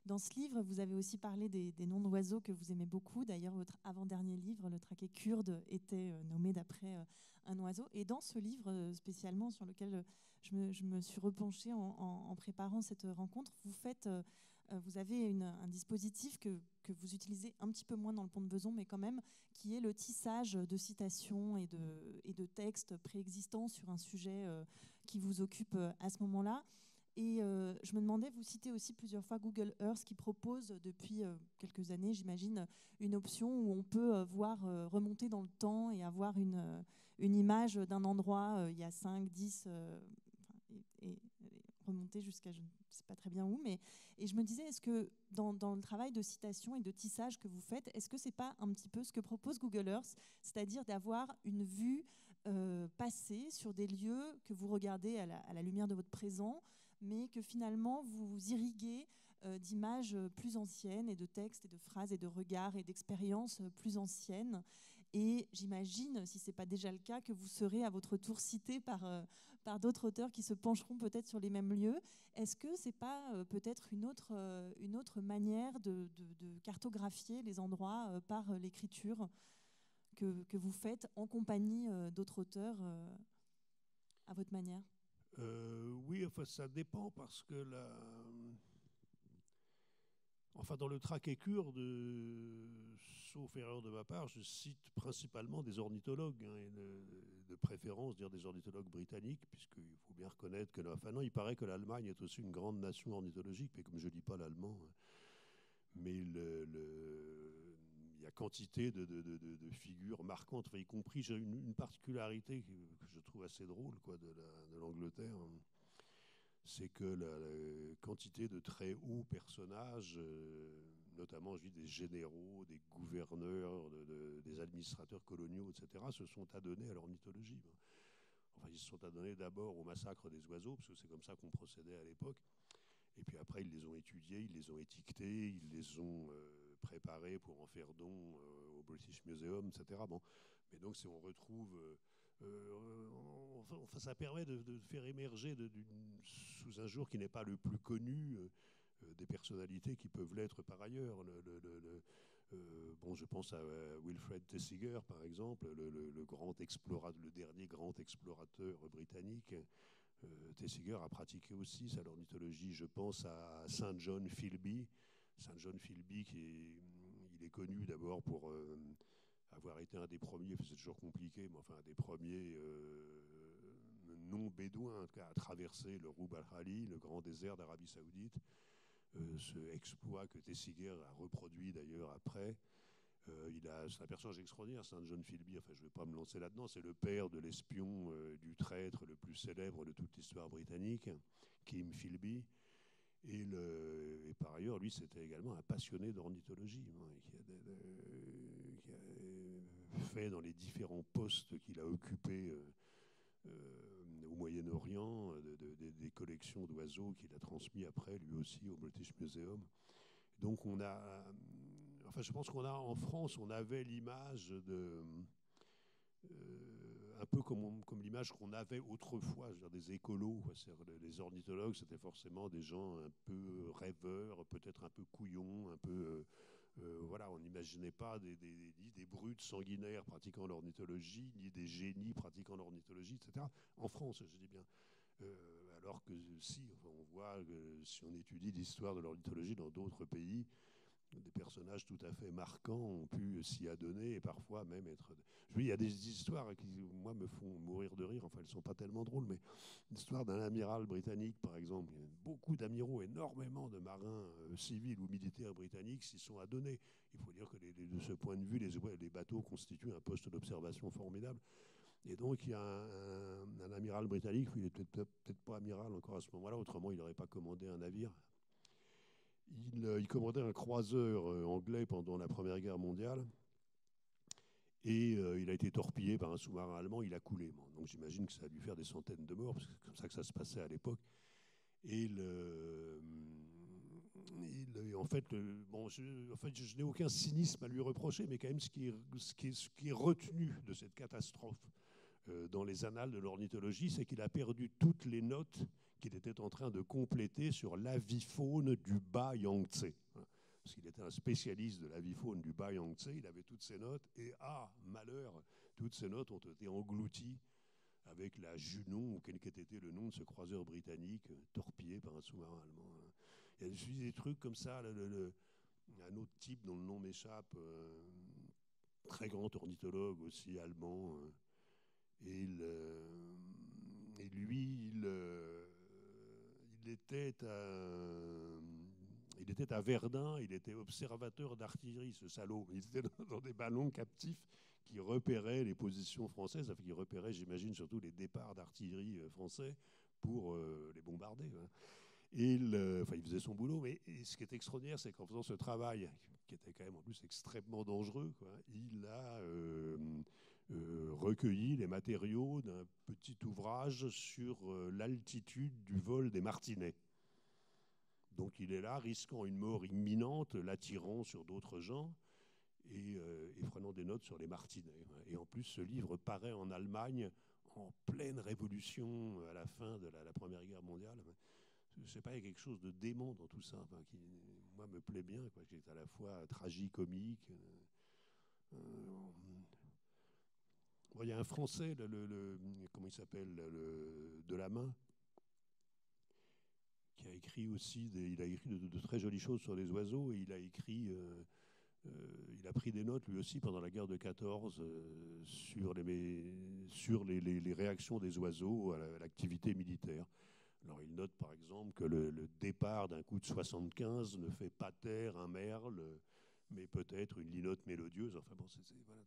dans ce livre. Vous avez aussi parlé des noms d'oiseaux que vous aimez beaucoup. D'ailleurs, votre avant-dernier livre, Le Traqué kurde, était nommé d'après un oiseau. Et dans ce livre spécialement sur lequel je me suis repenchée en préparant cette rencontre, vous avez un dispositif que vous utilisez un petit peu moins dans le Pont de Beson, mais quand même, qui est le tissage de citations et de textes préexistants sur un sujet qui vous occupe à ce moment-là. Et je me demandais, vous citez aussi plusieurs fois Google Earth qui propose depuis quelques années, j'imagine, une option où on peut voir remonter dans le temps et avoir une image d'un endroit il y a 5, 10, et remonter jusqu'à je ne sais pas très bien où. Et je me disais, est-ce que dans le travail de citation et de tissage que vous faites, est-ce que c'est pas un petit peu ce que propose Google Earth, c'est-à-dire d'avoir une vue passée sur des lieux que vous regardez à la lumière de votre présent, mais que finalement vous irriguez d'images plus anciennes et de textes et de phrases et de regards et d'expériences plus anciennes. Et j'imagine, si ce n'est pas déjà le cas, que vous serez à votre tour cité par d'autres auteurs qui se pencheront peut-être sur les mêmes lieux. Est-ce que ce n'est pas peut-être une autre manière de cartographier les endroits par l'écriture que vous faites en compagnie d'autres auteurs à votre manière? Oui, enfin, ça dépend parce que enfin, dans le traqué kurde, sauf erreur de ma part, je cite principalement des ornithologues, hein, et de préférence dire des ornithologues britanniques, puisqu'il faut bien reconnaître que enfin non, il paraît que l'Allemagne est aussi une grande nation ornithologique, mais comme je ne lis pas l'allemand, mais il y a quantité de figures marquantes, enfin, y compris j'ai une particularité que je trouve assez drôle, quoi, de l'Angleterre. C'est que la quantité de très hauts personnages, notamment je dis, des généraux, des gouverneurs, des administrateurs coloniaux, etc., se sont adonnés à l'ornithologie. Enfin, ils se sont adonnés d'abord au massacre des oiseaux, parce que c'est comme ça qu'on procédait à l'époque. Et puis après, ils les ont étudiés, ils les ont étiquetés, ils les ont préparés pour en faire don au British Museum, etc. Bon. Mais donc, si on retrouve... enfin, ça permet de faire émerger sous un jour qui n'est pas le plus connu des personnalités qui peuvent l'être par ailleurs. Bon, je pense à Wilfred Thesiger, par exemple, le grand explorateur, le dernier grand explorateur britannique. Thesiger a pratiqué aussi sa l'ornithologie. Je pense à Saint John Philby. Saint John Philby, il est connu d'abord pour avoir été un des premiers, c'est toujours compliqué, mais enfin un des premiers non bédouins à traverser le Rub al-Khali, le grand désert d'Arabie Saoudite. ce exploit que Tessiger a reproduit d'ailleurs après. C'est un personnage extraordinaire, c'est un John Philby, enfin je ne vais pas me lancer là-dedans, c'est le père de l'espion, du traître le plus célèbre de toute l'histoire britannique, Kim Philby. Et par ailleurs, lui, c'était également un passionné d'ornithologie, hein, qui a fait dans les différents postes qu'il a occupés au Moyen-Orient, des collections d'oiseaux qu'il a transmis après, lui aussi, au British Museum. Donc on a... Enfin, je pense qu'on a en France, on avait l'image de... un peu comme l'image qu'on avait autrefois, je veux dire, des écolos. Les ornithologues, c'était forcément des gens un peu rêveurs, peut-être un peu couillons, un peu... voilà, on n'imaginait pas ni des brutes sanguinaires pratiquant l'ornithologie, ni des génies pratiquant l'ornithologie, etc. En France, je dis bien. Alors que si, enfin, on voit que si on étudie l'histoire de l'ornithologie dans d'autres pays, des personnages tout à fait marquants ont pu s'y adonner et parfois même être... Il y a des histoires qui, moi, me font mourir de rire. Enfin, elles ne sont pas tellement drôles, mais l'histoire d'un amiral britannique, par exemple. Il y a beaucoup d'amiraux, énormément de marins civils ou militaires britanniques s'y sont adonnés. Il faut dire que de ce point de vue, les bateaux constituent un poste d'observation formidable. Et donc, il y a un amiral britannique, il n'était peut-être pas amiral encore à ce moment-là, autrement il n'aurait pas commandé un navire. Il commandait un croiseur anglais pendant la Première Guerre mondiale et il a été torpillé par un sous-marin allemand, il a coulé. Bon, donc j'imagine que ça a dû faire des centaines de morts, parce que c'est comme ça que ça se passait à l'époque. Et en fait, je n'ai aucun cynisme à lui reprocher, mais quand même ce qui est retenu de cette catastrophe dans les annales de l'ornithologie, c'est qu'il a perdu toutes les notes qu'il était en train de compléter sur l'avifaune du bas Yangtze. Parce qu'il était un spécialiste de l'avifaune du bas Yangtze, il avait toutes ses notes, et malheur, toutes ces notes ont été englouties avec la Junon, ou quel qu'était le nom de ce croiseur britannique, torpillé par un sous-marin allemand. Il y a des trucs comme ça, un autre type dont le nom m'échappe, très grand ornithologue aussi allemand, et lui, il était à Verdun, il était observateur d'artillerie, ce salaud. Il était dans des ballons captifs qui repéraient les positions françaises, enfin qui repéraient, j'imagine, surtout les départs d'artillerie français pour les bombarder. Hein. Et il faisait son boulot, mais ce qui est extraordinaire, c'est qu'en faisant ce travail, qui était quand même en plus extrêmement dangereux, quoi, il a recueilli les matériaux d'un petit ouvrage sur l'altitude du vol des martinets. Donc il est là, risquant une mort imminente, l'attirant sur d'autres gens et prenant des notes sur les martinets. Et en plus, ce livre paraît en Allemagne en pleine révolution à la fin de la Première Guerre mondiale. Je ne sais pas, il y a quelque chose de dément dans tout ça, enfin, qui, moi, me plaît bien, quoi, qui est à la fois tragicomique. Bon, il y a un Français, comment il s'appelle, Delamain, qui a écrit aussi, il a écrit de très jolies choses sur les oiseaux, et il a écrit, il a pris des notes lui aussi pendant la guerre de 14 sur les réactions des oiseaux à l'activité militaire. Alors il note par exemple que le départ d'un coup de 75 ne fait pas taire un merle, mais peut-être une linotte mélodieuse. Enfin bon, voilà.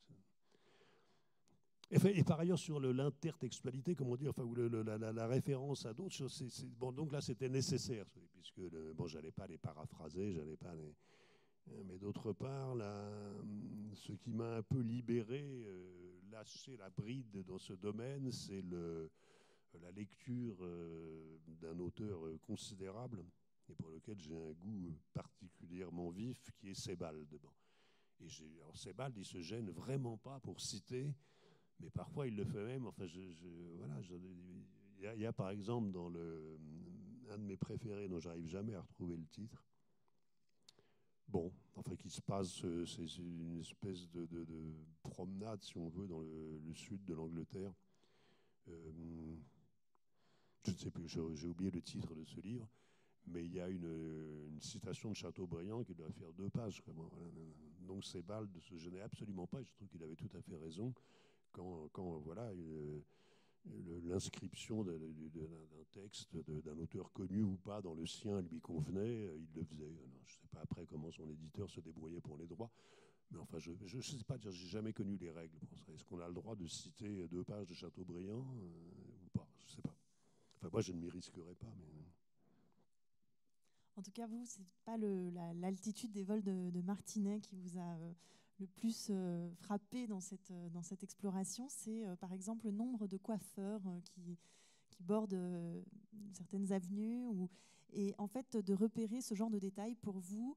Et par ailleurs, sur l'intertextualité, comme on dit, enfin, ou la référence à d'autres choses, bon, donc là, c'était nécessaire, puisque bon, j'allais pas les paraphraser, j'allais pas les... Mais d'autre part, ce qui m'a un peu libéré, lâché la bride dans ce domaine, c'est la lecture d'un auteur considérable, et pour lequel j'ai un goût particulièrement vif, qui est Sebald. Bon. Alors Sebald, il se gêne vraiment pas pour citer, mais parfois il le fait même. Enfin, voilà, il y a par exemple dans un de mes préférés dont j'arrive jamais à retrouver le titre. Bon, enfin, qui se passe, c'est une espèce de promenade, si on veut, dans le sud de l'Angleterre. Je ne sais plus, j'ai oublié le titre de ce livre, mais il y a une citation de Chateaubriand qui doit faire 2 pages. Voilà. Donc Sebald ne se gênait absolument pas, et je trouve qu'il avait tout à fait raison quand voilà, l'inscription d'un texte d'un auteur connu ou pas dans le sien lui convenait, il le faisait. Alors, je ne sais pas après comment son éditeur se débrouillait pour les droits, mais enfin, je ne sais pas dire, j'ai jamais connu les règles pour ça. Est-ce qu'on a le droit de citer 2 pages de Chateaubriand ou pas? Je ne sais pas. Enfin, moi, je ne m'y risquerais pas. Mais... En tout cas, vous, c'est pas l'altitude des vols de Martinet qui vous a le plus frappé dans cette exploration. C'est par exemple le nombre de coiffeurs qui bordent certaines avenues. Et en fait, de repérer ce genre de détails, pour vous,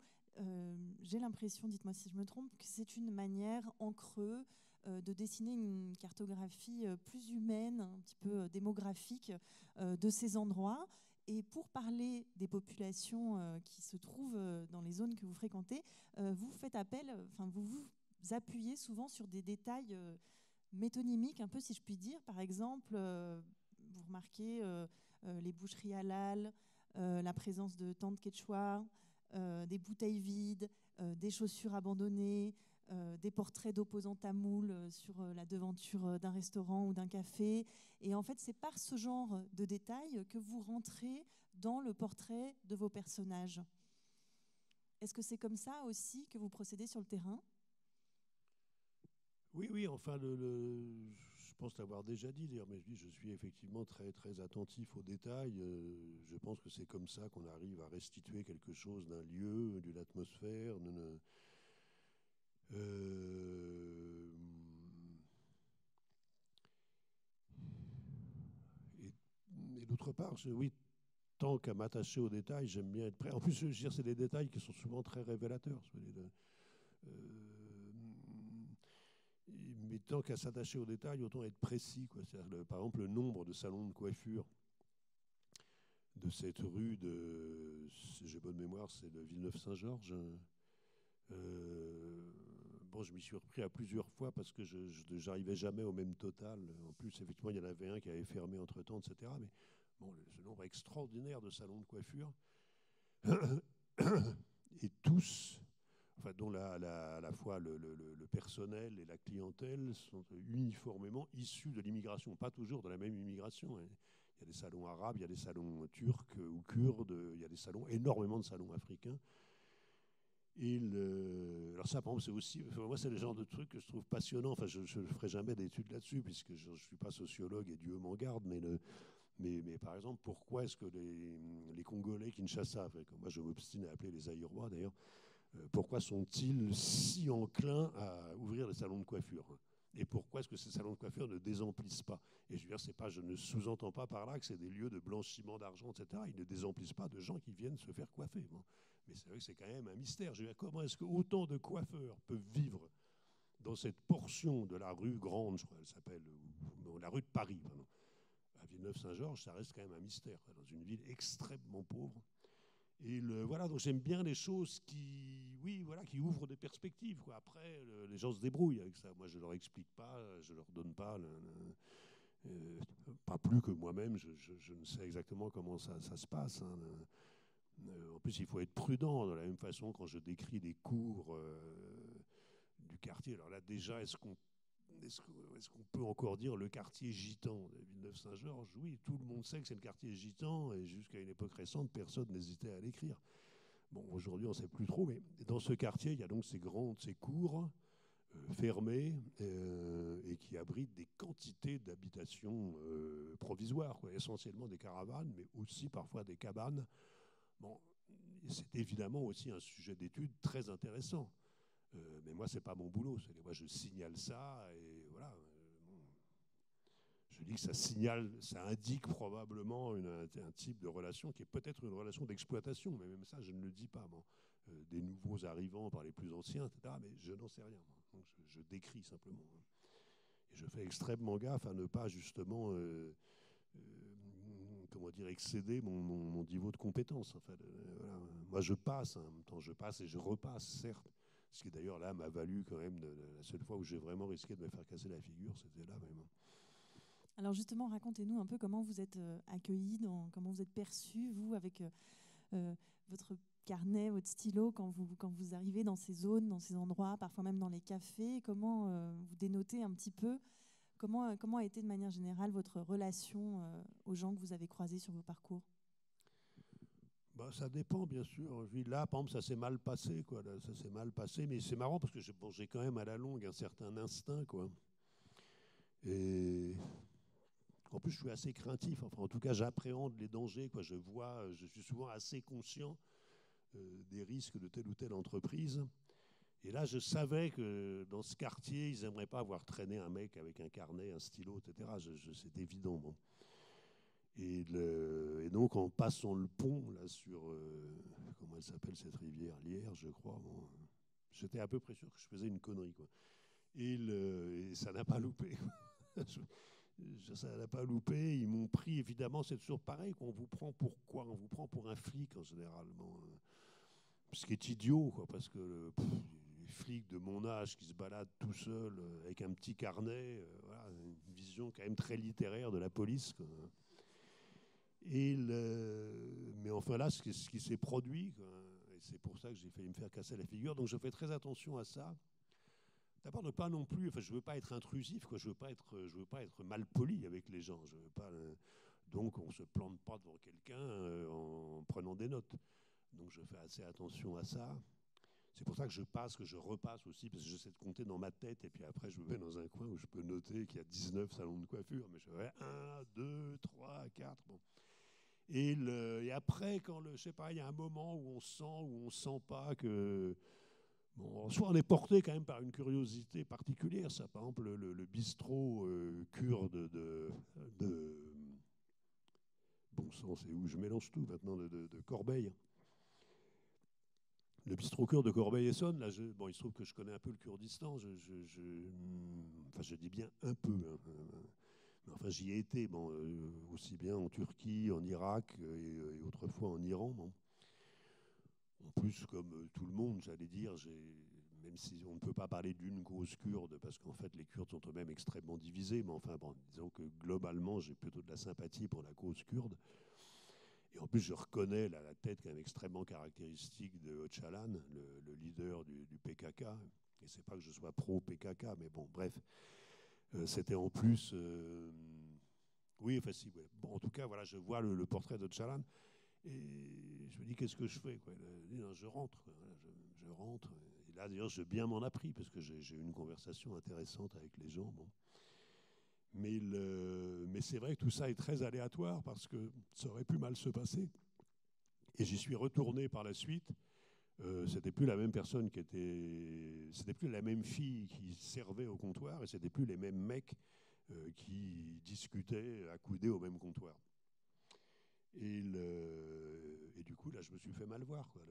j'ai l'impression, dites-moi si je me trompe, que c'est une manière en creux de dessiner une cartographie plus humaine, un petit peu démographique de ces endroits. Et pour parler des populations qui se trouvent dans les zones que vous fréquentez, vous faites appel, enfin vous appuyez souvent sur des détails métonymiques, un peu si je puis dire. Par exemple, vous remarquez les boucheries halal, la présence de tentes quechua, des bouteilles vides, des chaussures abandonnées, des portraits d'opposants tamouls sur la devanture d'un restaurant ou d'un café. Et en fait, c'est par ce genre de détails que vous rentrez dans le portrait de vos personnages. Est-ce que c'est comme ça aussi que vous procédez sur le terrain ? Oui, enfin, je pense l'avoir déjà dit d'ailleurs, mais je suis effectivement très, très attentif aux détails. Je pense que c'est comme ça qu'on arrive à restituer quelque chose d'un lieu, d'une atmosphère, et d'autre part, oui, tant qu'à m'attacher aux détails, j'aime bien être prêt. En plus, je veux dire, c'est des détails qui sont souvent très révélateurs. Mais tant qu'à s'attacher aux détails, autant être précis, quoi. Par exemple, le nombre de salons de coiffure de cette rue de, si j'ai bonne mémoire, c'est de Villeneuve-Saint-Georges. Bon, je m'y suis repris à plusieurs fois parce que je n'arrivais jamais au même total. En plus, effectivement, il y en avait un qui avait fermé entre-temps, etc. Mais bon, ce nombre extraordinaire de salons de coiffure, et tous, enfin, dont à la fois le personnel et la clientèle sont uniformément issus de l'immigration, pas toujours de la même immigration. Hein. Il y a des salons arabes, il y a des salons turcs ou kurdes, il y a des salons, énormément de salons africains. Alors ça, par exemple, c'est aussi, enfin, moi, c'est le genre de truc que je trouve passionnant. Enfin, je ne ferai jamais d'études là-dessus, puisque je ne suis pas sociologue et Dieu m'en garde, mais par exemple, pourquoi est-ce que les Congolais Kinshasa, enfin, moi je m'obstine à appeler les Aïrois d'ailleurs, pourquoi sont-ils si enclins à ouvrir des salons de coiffure? Et pourquoi est-ce que ces salons de coiffure ne désemplissent pas? Et je veux dire, je ne sous-entends pas par là que c'est des lieux de blanchiment d'argent, etc. Ils ne désemplissent pas de gens qui viennent se faire coiffer. Bon. Mais c'est vrai que c'est quand même un mystère. Je veux dire, comment est-ce que autant de coiffeurs peuvent vivre dans cette portion de la rue Grande, je crois qu'elle s'appelle, la rue de Paris, pardon. À Villeneuve-Saint-Georges, ça reste quand même un mystère, dans une ville extrêmement pauvre. Et voilà, donc j'aime bien les choses qui ouvrent des perspectives, quoi. Après, les gens se débrouillent avec ça. Moi, je leur explique pas, je leur donne pas, pas plus que moi-même. Je ne sais exactement comment ça se passe. Hein. En plus, il faut être prudent. De la même façon, quand je décris des cours du quartier, alors là, déjà, est-ce qu'on peut encore dire le quartier gitan de Villeneuve-Saint-Georges? Oui, tout le monde sait que c'est le quartier gitan, et jusqu'à une époque récente, personne n'hésitait à l'écrire. Bon, aujourd'hui, on ne sait plus trop, mais dans ce quartier, il y a donc ces cours fermés et qui abritent des quantités d'habitations provisoires, quoi. Essentiellement des caravanes, mais aussi parfois des cabanes. Bon, c'est évidemment aussi un sujet d'étude très intéressant. Mais moi, c'est pas mon boulot. Moi, je signale ça et voilà. Je dis que ça indique probablement un type de relation qui est peut-être une relation d'exploitation, mais même ça, je ne le dis pas. Bon. Des nouveaux arrivants par les plus anciens, etc. Mais je n'en sais rien. Donc, je décris simplement. Et je fais extrêmement gaffe à ne pas justement, comment dire, excéder mon niveau de compétence. Enfin, voilà. Moi, je passe, en même temps, je passe et je repasse, certes. Ce qui d'ailleurs là m'a valu quand même, la seule fois où j'ai vraiment risqué de me faire casser la figure, c'était là même. Alors justement, racontez-nous un peu comment vous êtes accueillis, comment vous êtes perçus, vous, avec votre carnet, votre stylo, quand vous arrivez dans ces zones, dans ces endroits, parfois même dans les cafés. Comment vous dénotez un petit peu comment a été de manière générale votre relation aux gens que vous avez croisés sur vos parcours? Bah, ça dépend, bien sûr. Là, par exemple, ça s'est mal passé, quoi. Là, ça s'est mal passé, mais c'est marrant parce que j'ai quand même à la longue un certain instinct, quoi. Et en plus, je suis assez craintif. Enfin, en tout cas, j'appréhende les dangers, quoi. Je suis souvent assez conscient des risques de telle ou telle entreprise. Et là, je savais que dans ce quartier, ils n'aimeraient pas avoir traîné un mec avec un carnet, un stylo, etc. C'est évident. Bon. Et donc, en passant le pont, là, sur. Comment elle s'appelle cette rivière? Lierre, je crois. Bon, j'étais à peu près sûr que je faisais une connerie, quoi. Et ça n'a pas loupé. Ça n'a pas loupé. Ils m'ont pris, évidemment, c'est toujours pareil. On vous prend pour quoi? On vous prend pour un flic, en généralement. Ce qui est idiot, quoi, parce que les flics de mon âge qui se baladent tout seuls avec un petit carnet, voilà, une vision quand même très littéraire de la police, quoi. Mais enfin là, ce qui s'est produit, quoi, et c'est pour ça que j'ai failli me faire casser la figure, donc je fais très attention à ça. D'abord, ne pas non plus, enfin, je veux pas être intrusif, quoi, je veux pas être mal poli avec les gens, je veux pas, donc on se plante pas devant quelqu'un en prenant des notes. Donc je fais assez attention à ça. C'est pour ça que je repasse aussi, parce que j'essaie de compter dans ma tête, et puis après je me mets dans un coin où je peux noter qu'il y a 19 salons de coiffure, mais je fais 1, 2, 3, 4, bon. Et après, je sais pas, il y a un moment où on sent pas que... Bon, soit on est porté quand même par une curiosité particulière, ça, par exemple le bistrot kurde de bon sang, c'est où je mélange tout maintenant, de Corbeil. Le bistrot kurde de Corbeil-Essonnes, là, bon, il se trouve que je connais un peu le Kurdistan, enfin je dis bien un peu, hein, mais enfin j'y ai été, bon, aussi bien en Turquie, en Irak et autrefois en Iran. Bon. En plus, comme tout le monde, j'allais dire, même si on ne peut pas parler d'une cause kurde, parce qu'en fait les Kurdes sont eux-mêmes extrêmement divisés, mais enfin bon, disons que globalement j'ai plutôt de la sympathie pour la cause kurde. Et en plus, je reconnais la tête quand même extrêmement caractéristique de Öcalan, le leader du PKK. Et c'est pas que je sois pro-PKK, mais bon, bref. C'était en plus... oui, enfin si. Ouais. Bon, en tout cas, voilà, je vois le portrait d'Öcalan et je me dis, qu'est-ce que je fais, quoi. Non, je rentre. Voilà, je rentre. Et là, d'ailleurs, j'ai bien m'en appris, parce que j'ai eu une conversation intéressante avec les gens. Bon. Mais c'est vrai que tout ça est très aléatoire parce que ça aurait pu mal se passer. Et j'y suis retourné par la suite. C'était plus la même personne c'était plus la même fille qui servait au comptoir et c'était plus les mêmes mecs qui discutaient accoudés au même comptoir. Et du coup, là, je me suis fait mal voir, quoi.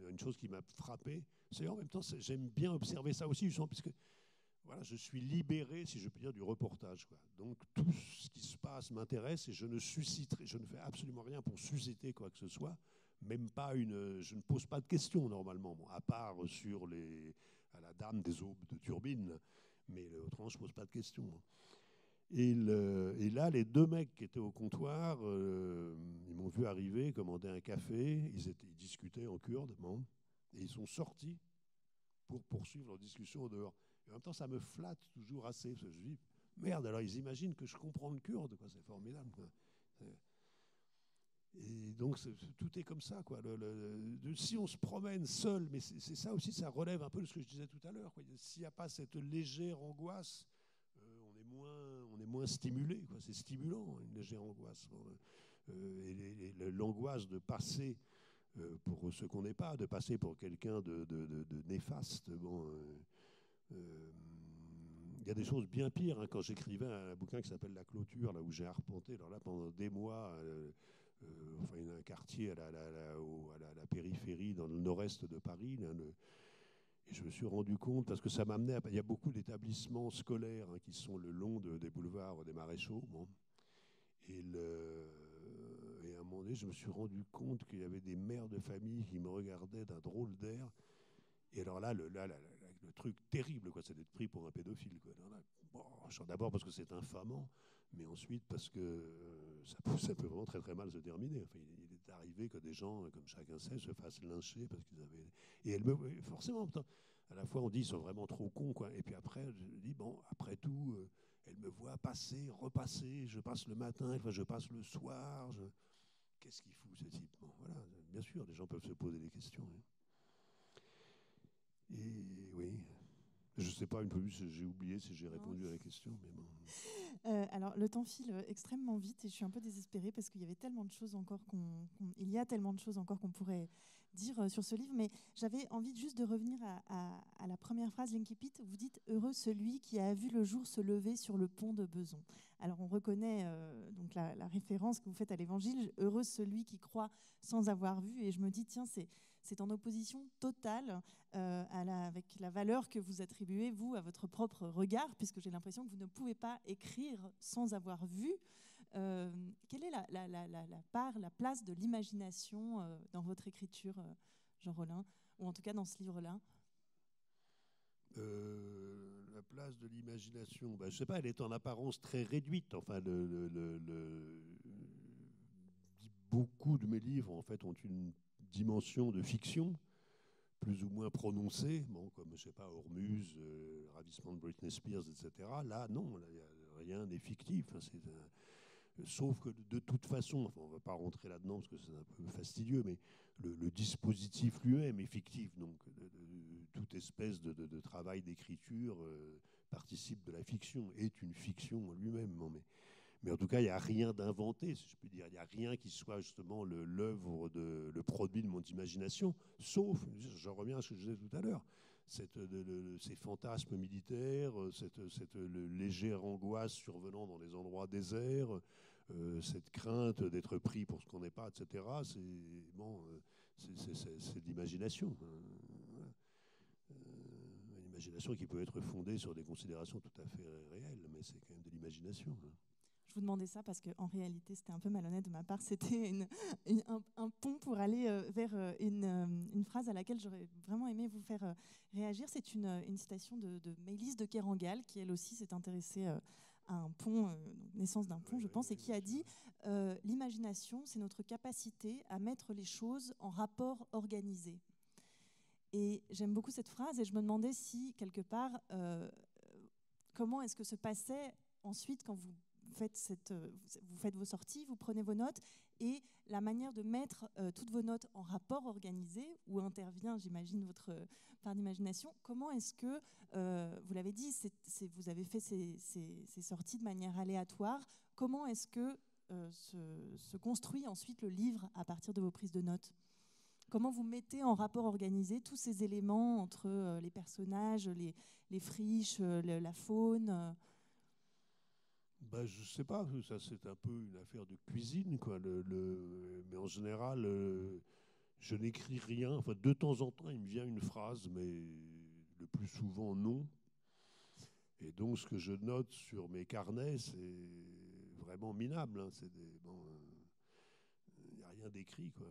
Une chose qui m'a frappé, c'est en même temps, j'aime bien observer ça aussi, puisque voilà, je suis libéré, si je puis dire, du reportage, quoi. Donc tout ce qui se passe m'intéresse et je ne fais absolument rien pour susciter quoi que ce soit, même pas je ne pose pas de questions normalement, bon, à part à la dame des aubes de Turbine, mais autrement je pose pas de questions. Et là, les deux mecs qui étaient au comptoir, ils m'ont vu arriver, commander un café, ils discutaient en kurde, bon, et ils sont sortis pour poursuivre leur discussion au dehors. Et en même temps, ça me flatte toujours assez. Parce que je dis, merde, alors ils imaginent que je comprends le kurde, quoi. C'est formidable, quoi. Et donc, tout est comme ça, quoi. Si on se promène seul, mais c'est ça aussi, ça relève un peu de ce que je disais tout à l'heure, quoi. S'il n'y a pas cette légère angoisse, on est moins stimulé, quoi. C'est stimulant, une légère angoisse. Et l'angoisse de passer pour ce qu'on n'est pas, de passer pour quelqu'un de néfaste. Bon, il y a des choses bien pires, hein. Quand j'écrivais un bouquin qui s'appelle La Clôture, là où j'ai arpenté, alors là pendant des mois, enfin, il y a un quartier à la périphérie, dans le nord-est de Paris, là, et je me suis rendu compte, parce que ça m'a amené il y a beaucoup d'établissements scolaires, hein, qui sont le long des boulevards des Maréchaux. Bon. Et à un moment donné, je me suis rendu compte qu'il y avait des mères de famille qui me regardaient d'un drôle d'air. Et alors là, le truc terrible, quoi, c'est d'être pris pour un pédophile, quoi. Bon, d'abord parce que c'est infamant, mais ensuite parce que ça peut vraiment très très mal se terminer. Enfin, il est arrivé que des gens, comme chacun sait, se fassent lyncher parce qu'ils avaient... Et forcément, à la fois on dit ils sont vraiment trop cons, quoi. Et puis après, je dis, bon, après tout, Elle me voit passer, repasser, je passe le matin, enfin, je passe le soir. Qu'est-ce qu'il fout, ce type? Bon, voilà, bien sûr, les gens peuvent se poser des questions. Hein. Et oui, je ne sais pas, une fois plus, j'ai oublié si j'ai répondu à la question, mais bon. Alors, le temps file extrêmement vite et je suis un peu désespérée parce qu'il y avait tellement de choses encore il y a tellement de choses encore qu'on pourrait dire sur ce livre, mais j'avais envie juste de revenir à la première phrase, l'incipit. Vous dites « Heureux celui qui a vu le jour se lever sur le pont de Beson ». Alors, on reconnaît donc la référence que vous faites à l'Évangile, « Heureux celui qui croit sans avoir vu ». Et je me dis, tiens, c'est en opposition totale avec la valeur que vous attribuez, vous, à votre propre regard, puisque j'ai l'impression que vous ne pouvez pas écrire sans avoir vu. Quelle est la part, la place de l'imagination dans votre écriture, Jean Rollin, ou en tout cas dans ce livre-là? La place de l'imagination, je ne sais pas, elle est en apparence très réduite. Enfin, beaucoup de mes livres, en fait, ont une dimension de fiction plus ou moins prononcée, bon, comme, je sais pas, Ormuz, Ravissement de Britney Spears, etc. Là, non, là, rien n'est fictif. Hein, sauf que de toute façon, enfin, on ne va pas rentrer là-dedans parce que c'est un peu fastidieux, mais le dispositif lui-même est fictif. Donc, toute espèce de travail d'écriture participe de la fiction, est une fiction en lui-même. Bon, mais en tout cas, il n'y a rien d'inventé, si je puis dire. Il n'y a rien qui soit justement l'œuvre, le produit de mon imagination, sauf, j'en reviens à ce que je disais tout à l'heure, ces fantasmes militaires, cette légère angoisse survenant dans des endroits déserts, cette crainte d'être pris pour ce qu'on n'est pas, etc. C'est de l'imagination. Une imagination qui peut être fondée sur des considérations tout à fait réelles, mais c'est quand même de l'imagination. Je vous demandais ça parce qu'en réalité, c'était un peu malhonnête de ma part. C'était un pont pour aller vers une phrase à laquelle j'aurais vraiment aimé vous faire réagir. C'est une citation de Maëlys de Kerangal, qui elle aussi s'est intéressée à un pont, naissance d'un pont, je pense, et qui a dit « L'imagination, c'est notre capacité à mettre les choses en rapport organisé ». Et j'aime beaucoup cette phrase et je me demandais si, quelque part, comment est-ce que se passait ensuite quand vous faites vos sorties, vous prenez vos notes, et la manière de mettre toutes vos notes en rapport organisé, où intervient, j'imagine, votre part d'imagination. Comment est-ce que, vous l'avez dit, vous avez fait ces sorties de manière aléatoire, comment est-ce que se construit ensuite le livre à partir de vos prises de notes? Comment vous mettez en rapport organisé tous ces éléments entre les personnages, les friches, la faune Je ne sais pas, ça c'est un peu une affaire de cuisine, quoi. Mais en général, je n'écris rien. Enfin, de temps en temps, il me vient une phrase, mais le plus souvent, non. Et donc, ce que je note sur mes carnets, c'est vraiment minable. Hein. Il n'y a rien d'écrit, quoi.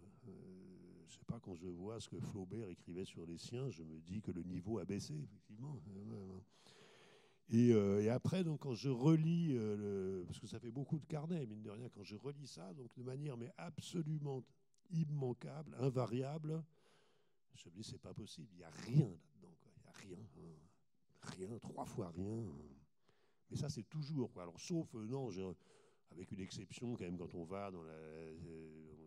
Je sais pas, quand je vois ce que Flaubert écrivait sur les siens, je me dis que le niveau a baissé, effectivement. Et après, donc, quand je relis, parce que ça fait beaucoup de carnets, mine de rien, quand je relis ça, donc de manière mais absolument immanquable, invariable, je me dis c'est pas possible, il n'y a rien là-dedans, quoi. Il n'y a rien, hein. Rien, 3 fois rien. Mais ça, c'est toujours, quoi. Alors, sauf, non, avec une exception, quand même, quand on va dans la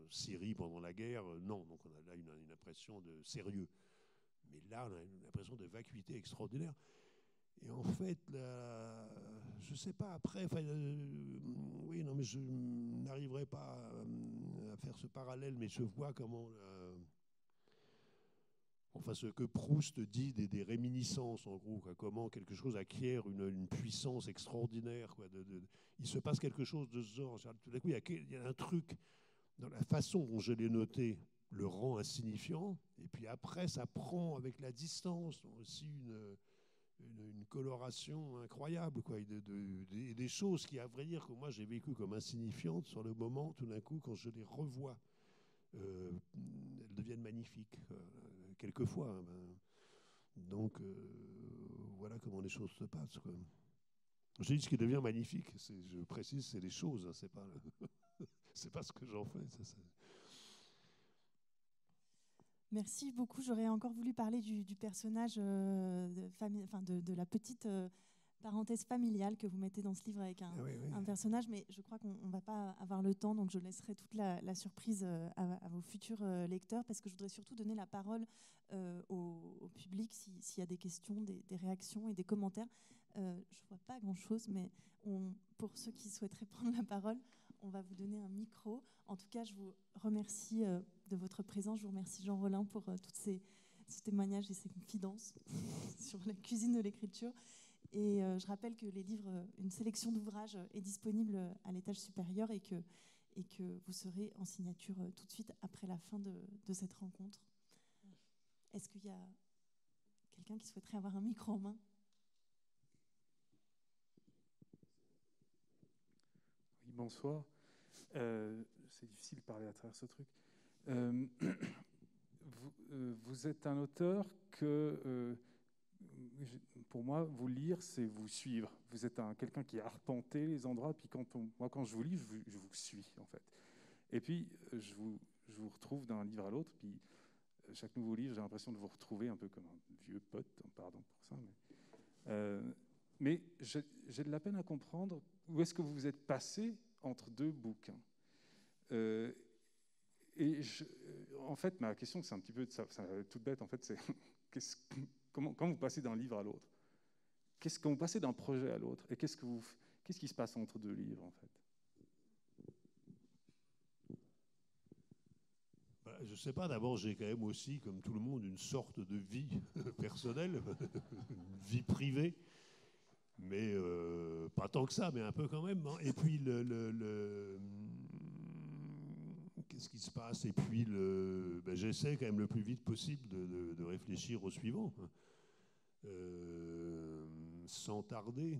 Syrie pendant la guerre, non, donc on a là une impression de sérieux. Mais là, on a une impression de vacuité extraordinaire. Et en fait, je ne sais pas, après, oui, non, mais je n'arriverai pas à faire ce parallèle, mais je vois comment, enfin, ce que Proust dit des réminiscences, en gros, quoi, comment quelque chose acquiert une puissance extraordinaire. Quoi, il se passe quelque chose de ce genre. Tout d'un coup, il y a un truc dans la façon dont je l'ai noté, le rend insignifiant, et puis après, ça prend avec la distance aussi une coloration incroyable, quoi, des choses qui, à vrai dire, que moi j'ai vécu comme insignifiantes sur le moment, tout d'un coup, quand je les revois, elles deviennent magnifiques, quelquefois. Hein, donc, voilà comment les choses se passent. Quoi. Je dis ce qui devient magnifique, je précise, c'est les choses, hein, c'est pas, c'est pas ce que j'en fais. Merci beaucoup. J'aurais encore voulu parler du personnage de la petite parenthèse familiale que vous mettez dans ce livre avec un personnage, mais je crois qu'on ne va pas avoir le temps, donc je laisserai toute la surprise à vos futurs lecteurs, parce que je voudrais surtout donner la parole au public s'il y a des questions, des réactions et des commentaires. Je ne vois pas grand-chose, mais pour ceux qui souhaiteraient prendre la parole, on va vous donner un micro. En tout cas, je vous remercie de votre présence. Je vous remercie Jean Rollin pour tous ces témoignages et ces confidences sur la cuisine de l'écriture. Et je rappelle que les livres, une sélection d'ouvrages est disponible à l'étage supérieur et que vous serez en signature tout de suite après la fin de cette rencontre. Est-ce qu'il y a quelqu'un qui souhaiterait avoir un micro en main ? Oui, bonsoir. C'est difficile de parler à travers ce truc. Vous êtes un auteur que... pour moi, vous lire, c'est vous suivre. Vous êtes quelqu'un qui a arpenté les endroits, puis quand je vous lis, je vous suis, en fait. Et puis, je vous retrouve d'un livre à l'autre, puis chaque nouveau livre, j'ai l'impression de vous retrouver un peu comme un vieux pote, pardon pour ça. Mais j'ai de la peine à comprendre où est-ce que vous vous êtes passé entre deux bouquins. En fait, ma question, c'est un petit peu toute bête, en fait, c'est quand vous passez d'un livre à l'autre, quand vous passez d'un projet à l'autre, et qu'est-ce qui se passe entre deux livres, en fait? Je ne sais pas, d'abord j'ai quand même aussi, comme tout le monde, une sorte de vie personnelle, une vie privée, mais pas tant que ça, mais un peu quand même. Hein. Et puis, qu'est-ce qui se passe? Et puis, j'essaie quand même le plus vite possible de réfléchir au suivant, hein. Sans tarder.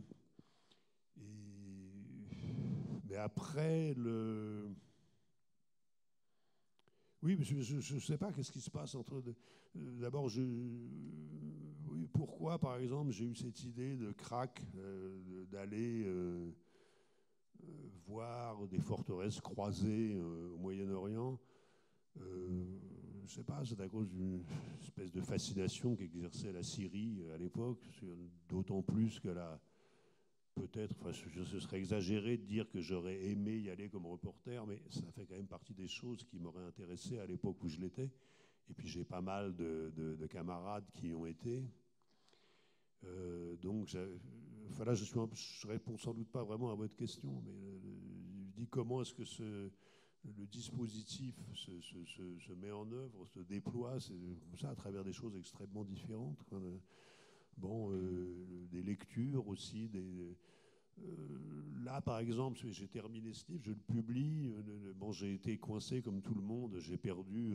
Mais après, oui, mais je ne sais pas qu'est-ce qui se passe entre... D'abord, oui, pourquoi, par exemple, j'ai eu cette idée de crack, d'aller voir des forteresses croisées au Moyen-Orient. Je ne sais pas, c'est à cause d'une espèce de fascination qu'exerçait la Syrie à l'époque, d'autant plus que peut-être, ce serait exagéré de dire que j'aurais aimé y aller comme reporter, mais ça fait quand même partie des choses qui m'auraient intéressé à l'époque où je l'étais. Et puis j'ai pas mal de camarades qui y ont été. Donc, là, je réponds sans doute pas vraiment à votre question, mais je dis comment est-ce que le dispositif se met en œuvre, se déploie, c'est comme ça, à travers des choses extrêmement différentes. Bon, des lectures aussi, là, par exemple, j'ai terminé ce livre, je le publie. Bon, j'ai été coincé comme tout le monde. J'ai perdu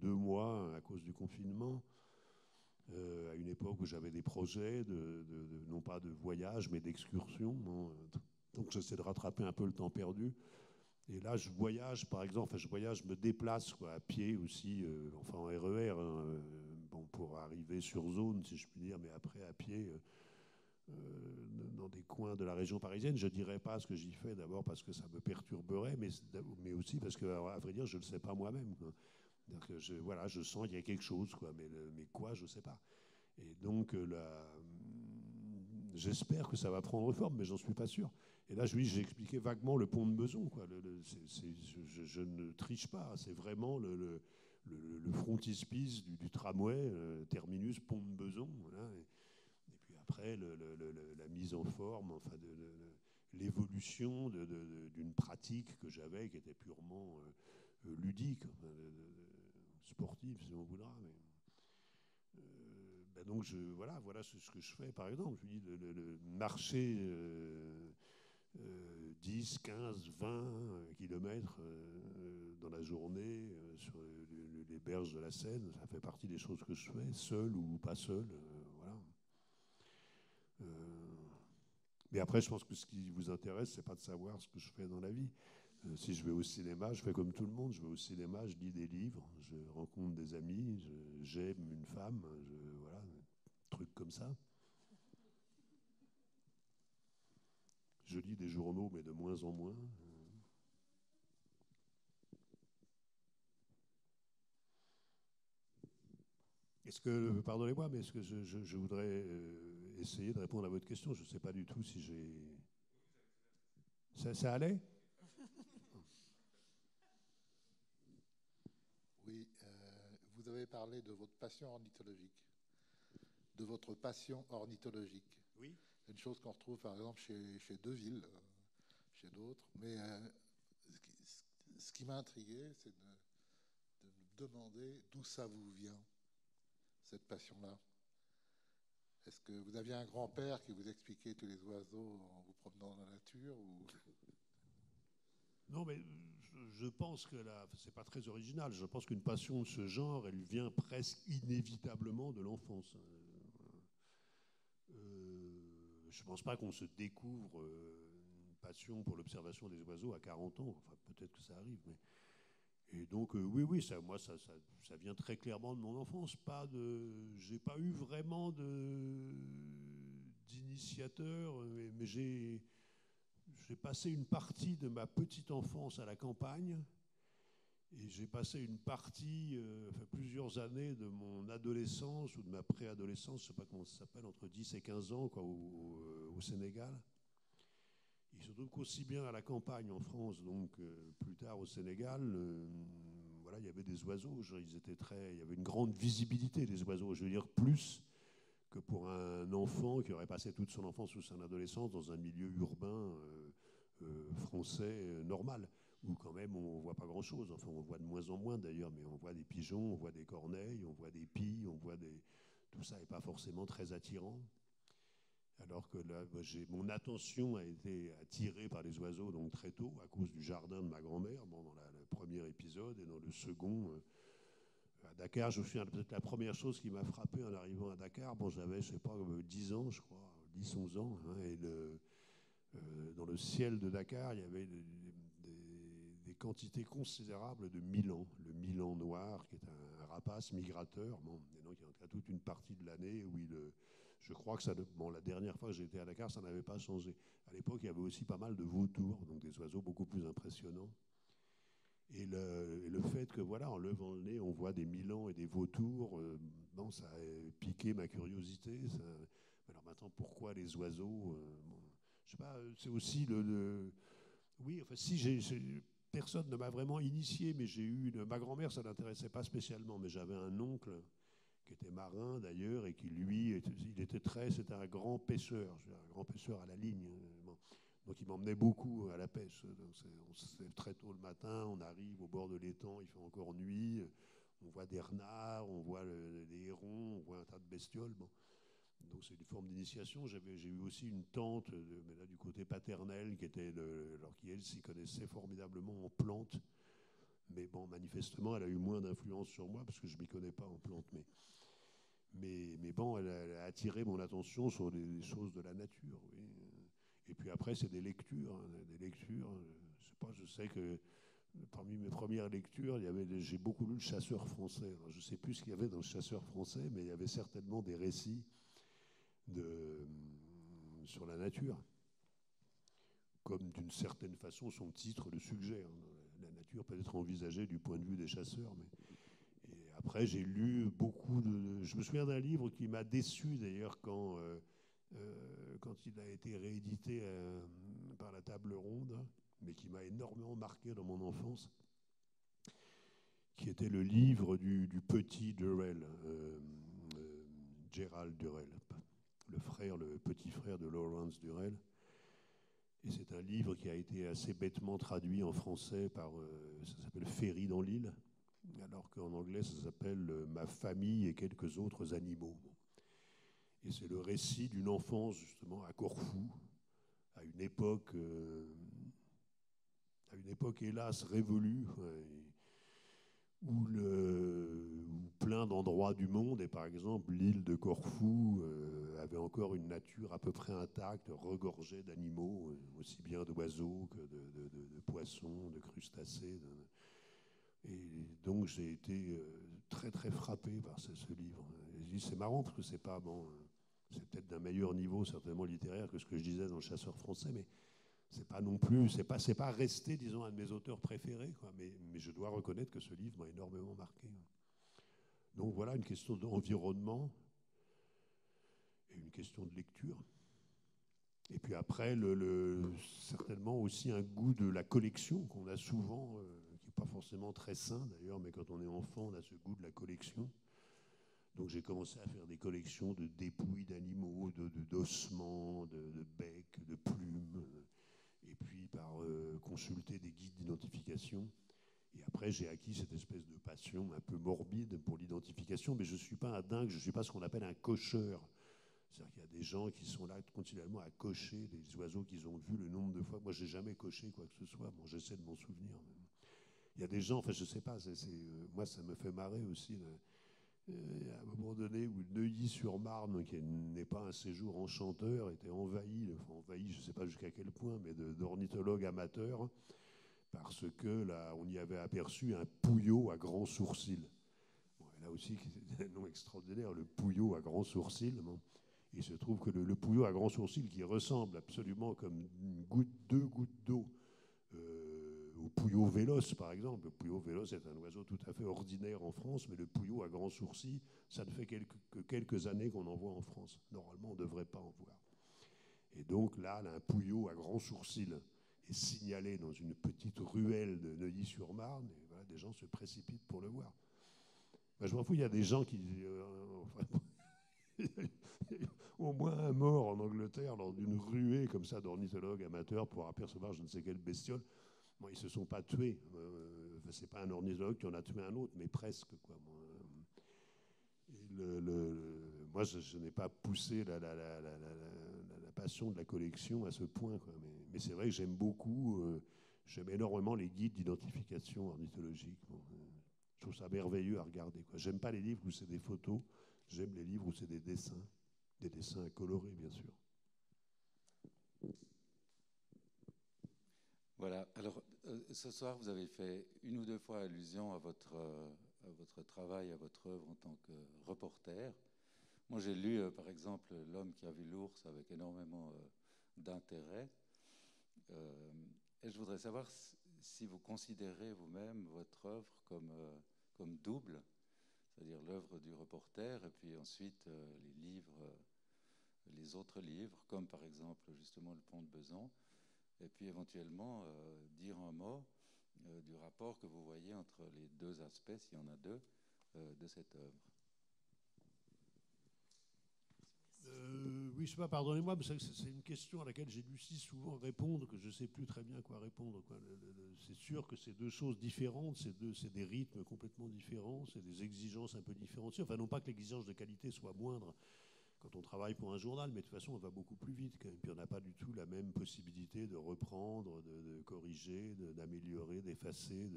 2 mois à cause du confinement, à une époque où j'avais des projets, non pas de voyage, mais d'excursion. Donc, j'essaie de rattraper un peu le temps perdu. Et là, je voyage, par exemple, je me déplace quoi, à pied aussi, enfin en RER, hein, bon, pour arriver sur zone, si je puis dire, mais après à pied, dans des coins de la région parisienne. Je ne dirais pas ce que j'y fais, d'abord parce que ça me perturberait, mais aussi parce que, à vrai dire, je ne le sais pas moi-même. Voilà, je sens qu'il y a quelque chose, quoi, mais quoi, je ne sais pas. Et donc, j'espère que ça va prendre forme, mais j'en suis pas sûr. Et là, j'ai expliqué vaguement le pont de Beson, quoi. Je ne triche pas, c'est vraiment le frontispice du tramway, terminus pont de Beson. Voilà. Et puis après, la mise en forme, enfin, l'évolution d'une pratique que j'avais, qui était purement ludique, enfin, sportive, si on voudra. Mais, donc, voilà ce que je fais, par exemple. Je dis le marché 10, 15, 20 kilomètres dans la journée sur les berges de la Seine, ça fait partie des choses que je fais, seul ou pas seul. Voilà. Mais après, je pense que ce qui vous intéresse, c'est pas de savoir ce que je fais dans la vie. Si je vais au cinéma, je fais comme tout le monde. Je vais au cinéma, je lis des livres, je rencontre des amis, j'aime une femme, voilà, trucs comme ça. Je lis des journaux, mais de moins en moins. Pardonnez-moi, mais est-ce que je voudrais essayer de répondre à votre question. Je ne sais pas du tout si j'ai... Ça allait? Oui, vous avez parlé de votre passion ornithologique. De votre passion ornithologique. Oui. C'est une chose qu'on retrouve par exemple chez Deville, chez d'autres. Mais ce qui m'a intrigué, c'est de me demander d'où ça vous vient, cette passion-là. Est-ce que vous aviez un grand-père qui vous expliquait tous les oiseaux en vous promenant dans la nature ou... Non, mais je pense que c'est pas très original. Je pense qu'une passion de ce genre, elle vient presque inévitablement de l'enfance. Je pense pas qu'on se découvre une passion pour l'observation des oiseaux à 40 ans. Enfin, peut-être que ça arrive, mais... Et donc, oui, ça vient très clairement de mon enfance. J'ai pas eu vraiment d'initiateur, mais j'ai passé une partie de ma petite enfance à la campagne et j'ai passé une partie, plusieurs années de mon adolescence ou de ma préadolescence, je sais pas comment ça s'appelle, entre 10 et 15 ans, quoi, au Sénégal. Il se trouve qu'aussi bien à la campagne en France, donc plus tard au Sénégal, voilà, il y avait des oiseaux. Il y avait une grande visibilité des oiseaux. Je veux dire plus que pour un enfant qui aurait passé toute son enfance ou son adolescence dans un milieu urbain français normal, où quand même on voit pas grand-chose. Enfin, on voit de moins en moins d'ailleurs, mais on voit des pigeons, on voit des corneilles, on voit des pies, tout ça n'est pas forcément très attirant. Alors que là, mon attention a été attirée par les oiseaux donc très tôt, à cause du jardin de ma grand-mère, dans le premier épisode, et dans le second, à Dakar. Je me souviens, peut-être la première chose qui m'a frappé en arrivant à Dakar, j'avais, je sais pas, 10 ans, je crois, 10, 11 ans, hein, et dans le ciel de Dakar, il y avait des quantités considérables de milan. Le milan noir, qui est un rapace migrateur, et donc il y a toute une partie de l'année où je crois que la dernière fois que j'étais à Dakar, ça n'avait pas changé. À l'époque, il y avait aussi pas mal de vautours, donc des oiseaux beaucoup plus impressionnants. Et le fait que, voilà, en levant le nez, on voit des milans et des vautours, ça a piqué ma curiosité. Alors maintenant, pourquoi les oiseaux je sais pas, c'est aussi oui, enfin, si personne ne m'a vraiment initié, mais ma grand-mère, ça l'intéressait pas spécialement, mais j'avais un oncle qui était marin d'ailleurs, et qui lui, c'était un grand pêcheur à la ligne. Donc il m'emmenait beaucoup à la pêche. Donc on se lève très tôt le matin, on arrive au bord de l'étang, il fait encore nuit, on voit des renards, on voit des hérons, on voit un tas de bestioles. Bon. Donc c'est une forme d'initiation. J'ai eu aussi une tante, mais là du côté paternel, qui elle s'y connaissait formidablement en plantes. Mais bon, manifestement, elle a eu moins d'influence sur moi parce que je ne m'y connais pas en plantes. Mais bon, elle a attiré mon attention sur des choses de la nature. Oui. Et puis après, c'est des lectures. Je sais pas, je sais que parmi mes premières lectures, j'ai beaucoup lu Le Chasseur français. Alors, je ne sais plus ce qu'il y avait dans Le Chasseur français, mais il y avait certainement des récits sur la nature. Comme d'une certaine façon, son titre le suggère. La nature peut être envisagée du point de vue des chasseurs. Et après, j'ai lu beaucoup Je me souviens d'un livre qui m'a déçu d'ailleurs quand il a été réédité par la Table Ronde, mais qui m'a énormément marqué dans mon enfance, qui était le livre du petit Durrell, Gerald Durrell, le petit frère de Lawrence Durrell. Et c'est un livre qui a été assez bêtement traduit en français ça s'appelle Ferry dans l'île, alors qu'en anglais ça s'appelle Ma famille et quelques autres animaux. Et c'est le récit d'une enfance justement à Corfou, à une époque hélas révolue, où plein d'endroits du monde, et par exemple l'île de Corfou avait encore une nature à peu près intacte, regorgée d'animaux, aussi bien d'oiseaux que de poissons, de crustacés. Et donc j'ai été très très frappé par ce livre. Et c'est marrant parce que c'est pas c'est peut-être d'un meilleur niveau certainement littéraire que ce que je disais dans Le Chasseur français, mais c'est pas non plus, c'est pas resté, disons, un de mes auteurs préférés, quoi, mais je dois reconnaître que ce livre m'a énormément marqué. Donc voilà, une question d'environnement. et une question de lecture. Et puis après, certainement aussi un goût de la collection qu'on a souvent, qui n'est pas forcément très sain d'ailleurs, mais quand on est enfant, on a ce goût de la collection. Donc j'ai commencé à faire des collections de dépouilles d'animaux, d'ossements, de becs, de plumes, et puis par consulter des guides d'identification. Et après, j'ai acquis cette espèce de passion un peu morbide pour l'identification, mais je ne suis pas un dingue, je ne suis pas ce qu'on appelle un cocheur. C'est-à-dire qu'il y a des gens qui sont là continuellement à cocher des oiseaux qu'ils ont vus le nombre de fois. Moi, je n'ai jamais coché quoi que ce soit. Bon, j'essaie de m'en souvenir. Même. Il y a des gens, enfin, je ne sais pas, moi, ça me fait marrer aussi. À un moment donné où Neuilly-sur-Marne, qui n'est pas un séjour enchanteur, était envahi, je ne sais pas jusqu'à quel point, mais d'ornithologues amateurs, parce que là, on y avait aperçu un pouillot à grands sourcils. Bon, là aussi, c'est un nom extraordinaire, le pouillot à grands sourcils. Bon. Il se trouve que le pouillot à grands sourcils, qui ressemble absolument comme deux gouttes d'eau au pouillot véloce, par exemple. Le pouillot véloce est un oiseau tout à fait ordinaire en France, mais le pouillot à grands sourcils, ça ne fait que quelques années qu'on en voit en France. Normalement, on ne devrait pas en voir. Et donc là, un pouillot à grands sourcils est signalé dans une petite ruelle de Neuilly-sur-Marne, et voilà, des gens se précipitent pour le voir. Ben, je m'en fous, il y a des gens qui... au moins un mort en Angleterre lors d'une ruée comme ça d'ornithologues amateurs pour apercevoir je ne sais quelle bestiole. Bon, ils ne se sont pas tués. C'est pas un ornithologue qui en a tué un autre, mais presque. Quoi. Moi, je n'ai pas poussé la passion de la collection à ce point. Quoi. Mais c'est vrai que j'aime beaucoup, j'aime énormément les guides d'identification ornithologique. Bon, je trouve ça merveilleux à regarder. J'aime pas les livres où c'est des photos, j'aime les livres où c'est des dessins colorés, bien sûr. Voilà, alors ce soir vous avez fait une ou deux fois allusion à votre travail, à votre œuvre en tant que reporter. Moi j'ai lu par exemple L'homme qui a vu l'ours avec énormément d'intérêt. Et je voudrais savoir si vous considérez vous-même votre œuvre comme double, c'est-à-dire l'œuvre du reporter et puis ensuite les livres, les autres livres, comme par exemple justement Le Pont de Besançon. Et puis éventuellement dire un mot du rapport que vous voyez entre les deux aspects, s'il y en a deux, de cette œuvre. Oui, je sais pas, pardonnez-moi, mais c'est une question à laquelle j'ai dû si souvent répondre que je ne sais plus très bien quoi répondre. Quoi. C'est sûr que c'est deux choses différentes, c'est des rythmes complètement différents, c'est des exigences un peu différentes. Enfin, non pas que l'exigence de qualité soit moindre quand on travaille pour un journal, mais de toute façon, on va beaucoup plus vite quand même. Puis on n'a pas du tout la même possibilité de reprendre, de corriger, d'améliorer, d'effacer.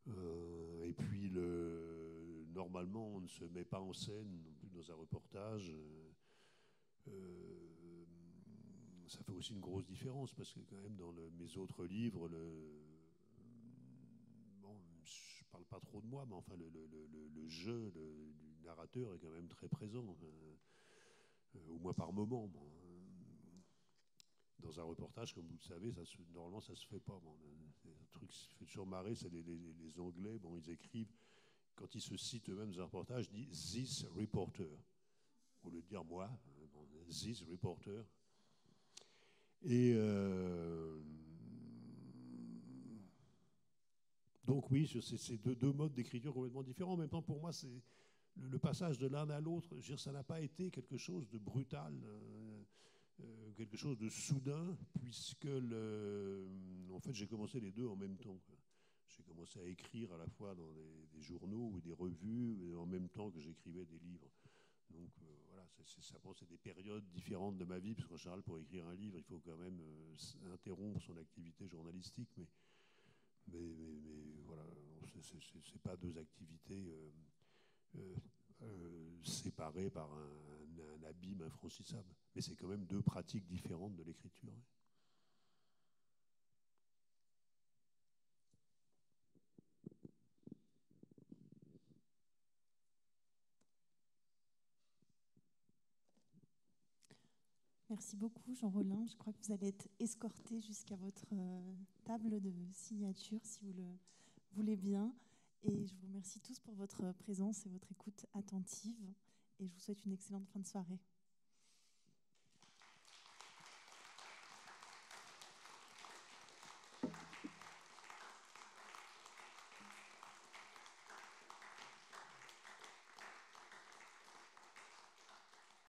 Et puis, normalement, on ne se met pas en scène non plus dans un reportage. Ça fait aussi une grosse différence parce que quand même dans mes autres livres, bon, je parle pas trop de moi, mais enfin le jeu du narrateur est quand même très présent. Au moins par moment. Bon. Dans un reportage, comme vous le savez, normalement, ça ne se fait pas. Bon, un truc qui se fait toujours marrer, c'est les Anglais, bon, ils écrivent, quand ils se citent eux-mêmes dans un reportage, ils disent « this reporter ». Au lieu de dire « moi bon, »,« this reporter ». Et donc oui, c'est deux modes d'écriture complètement différents. En même temps, pour moi, c'est le passage de l'un à l'autre, ça n'a pas été quelque chose de brutal, quelque chose de soudain, puisque en fait, j'ai commencé les deux en même temps. J'ai commencé à écrire à la fois dans des journaux ou des revues, et en même temps que j'écrivais des livres. Donc voilà, c'est des périodes différentes de ma vie, parce qu'en général, pour écrire un livre, il faut quand même interrompre son activité journalistique, mais voilà, c'est pas deux activités séparées par un abîme infranchissable. Mais c'est quand même deux pratiques différentes de l'écriture. Merci beaucoup, Jean Rollin. Je crois que vous allez être escorté jusqu'à votre table de signature, si vous le voulez bien. Et je vous remercie tous pour votre présence et votre écoute attentive. Et je vous souhaite une excellente fin de soirée.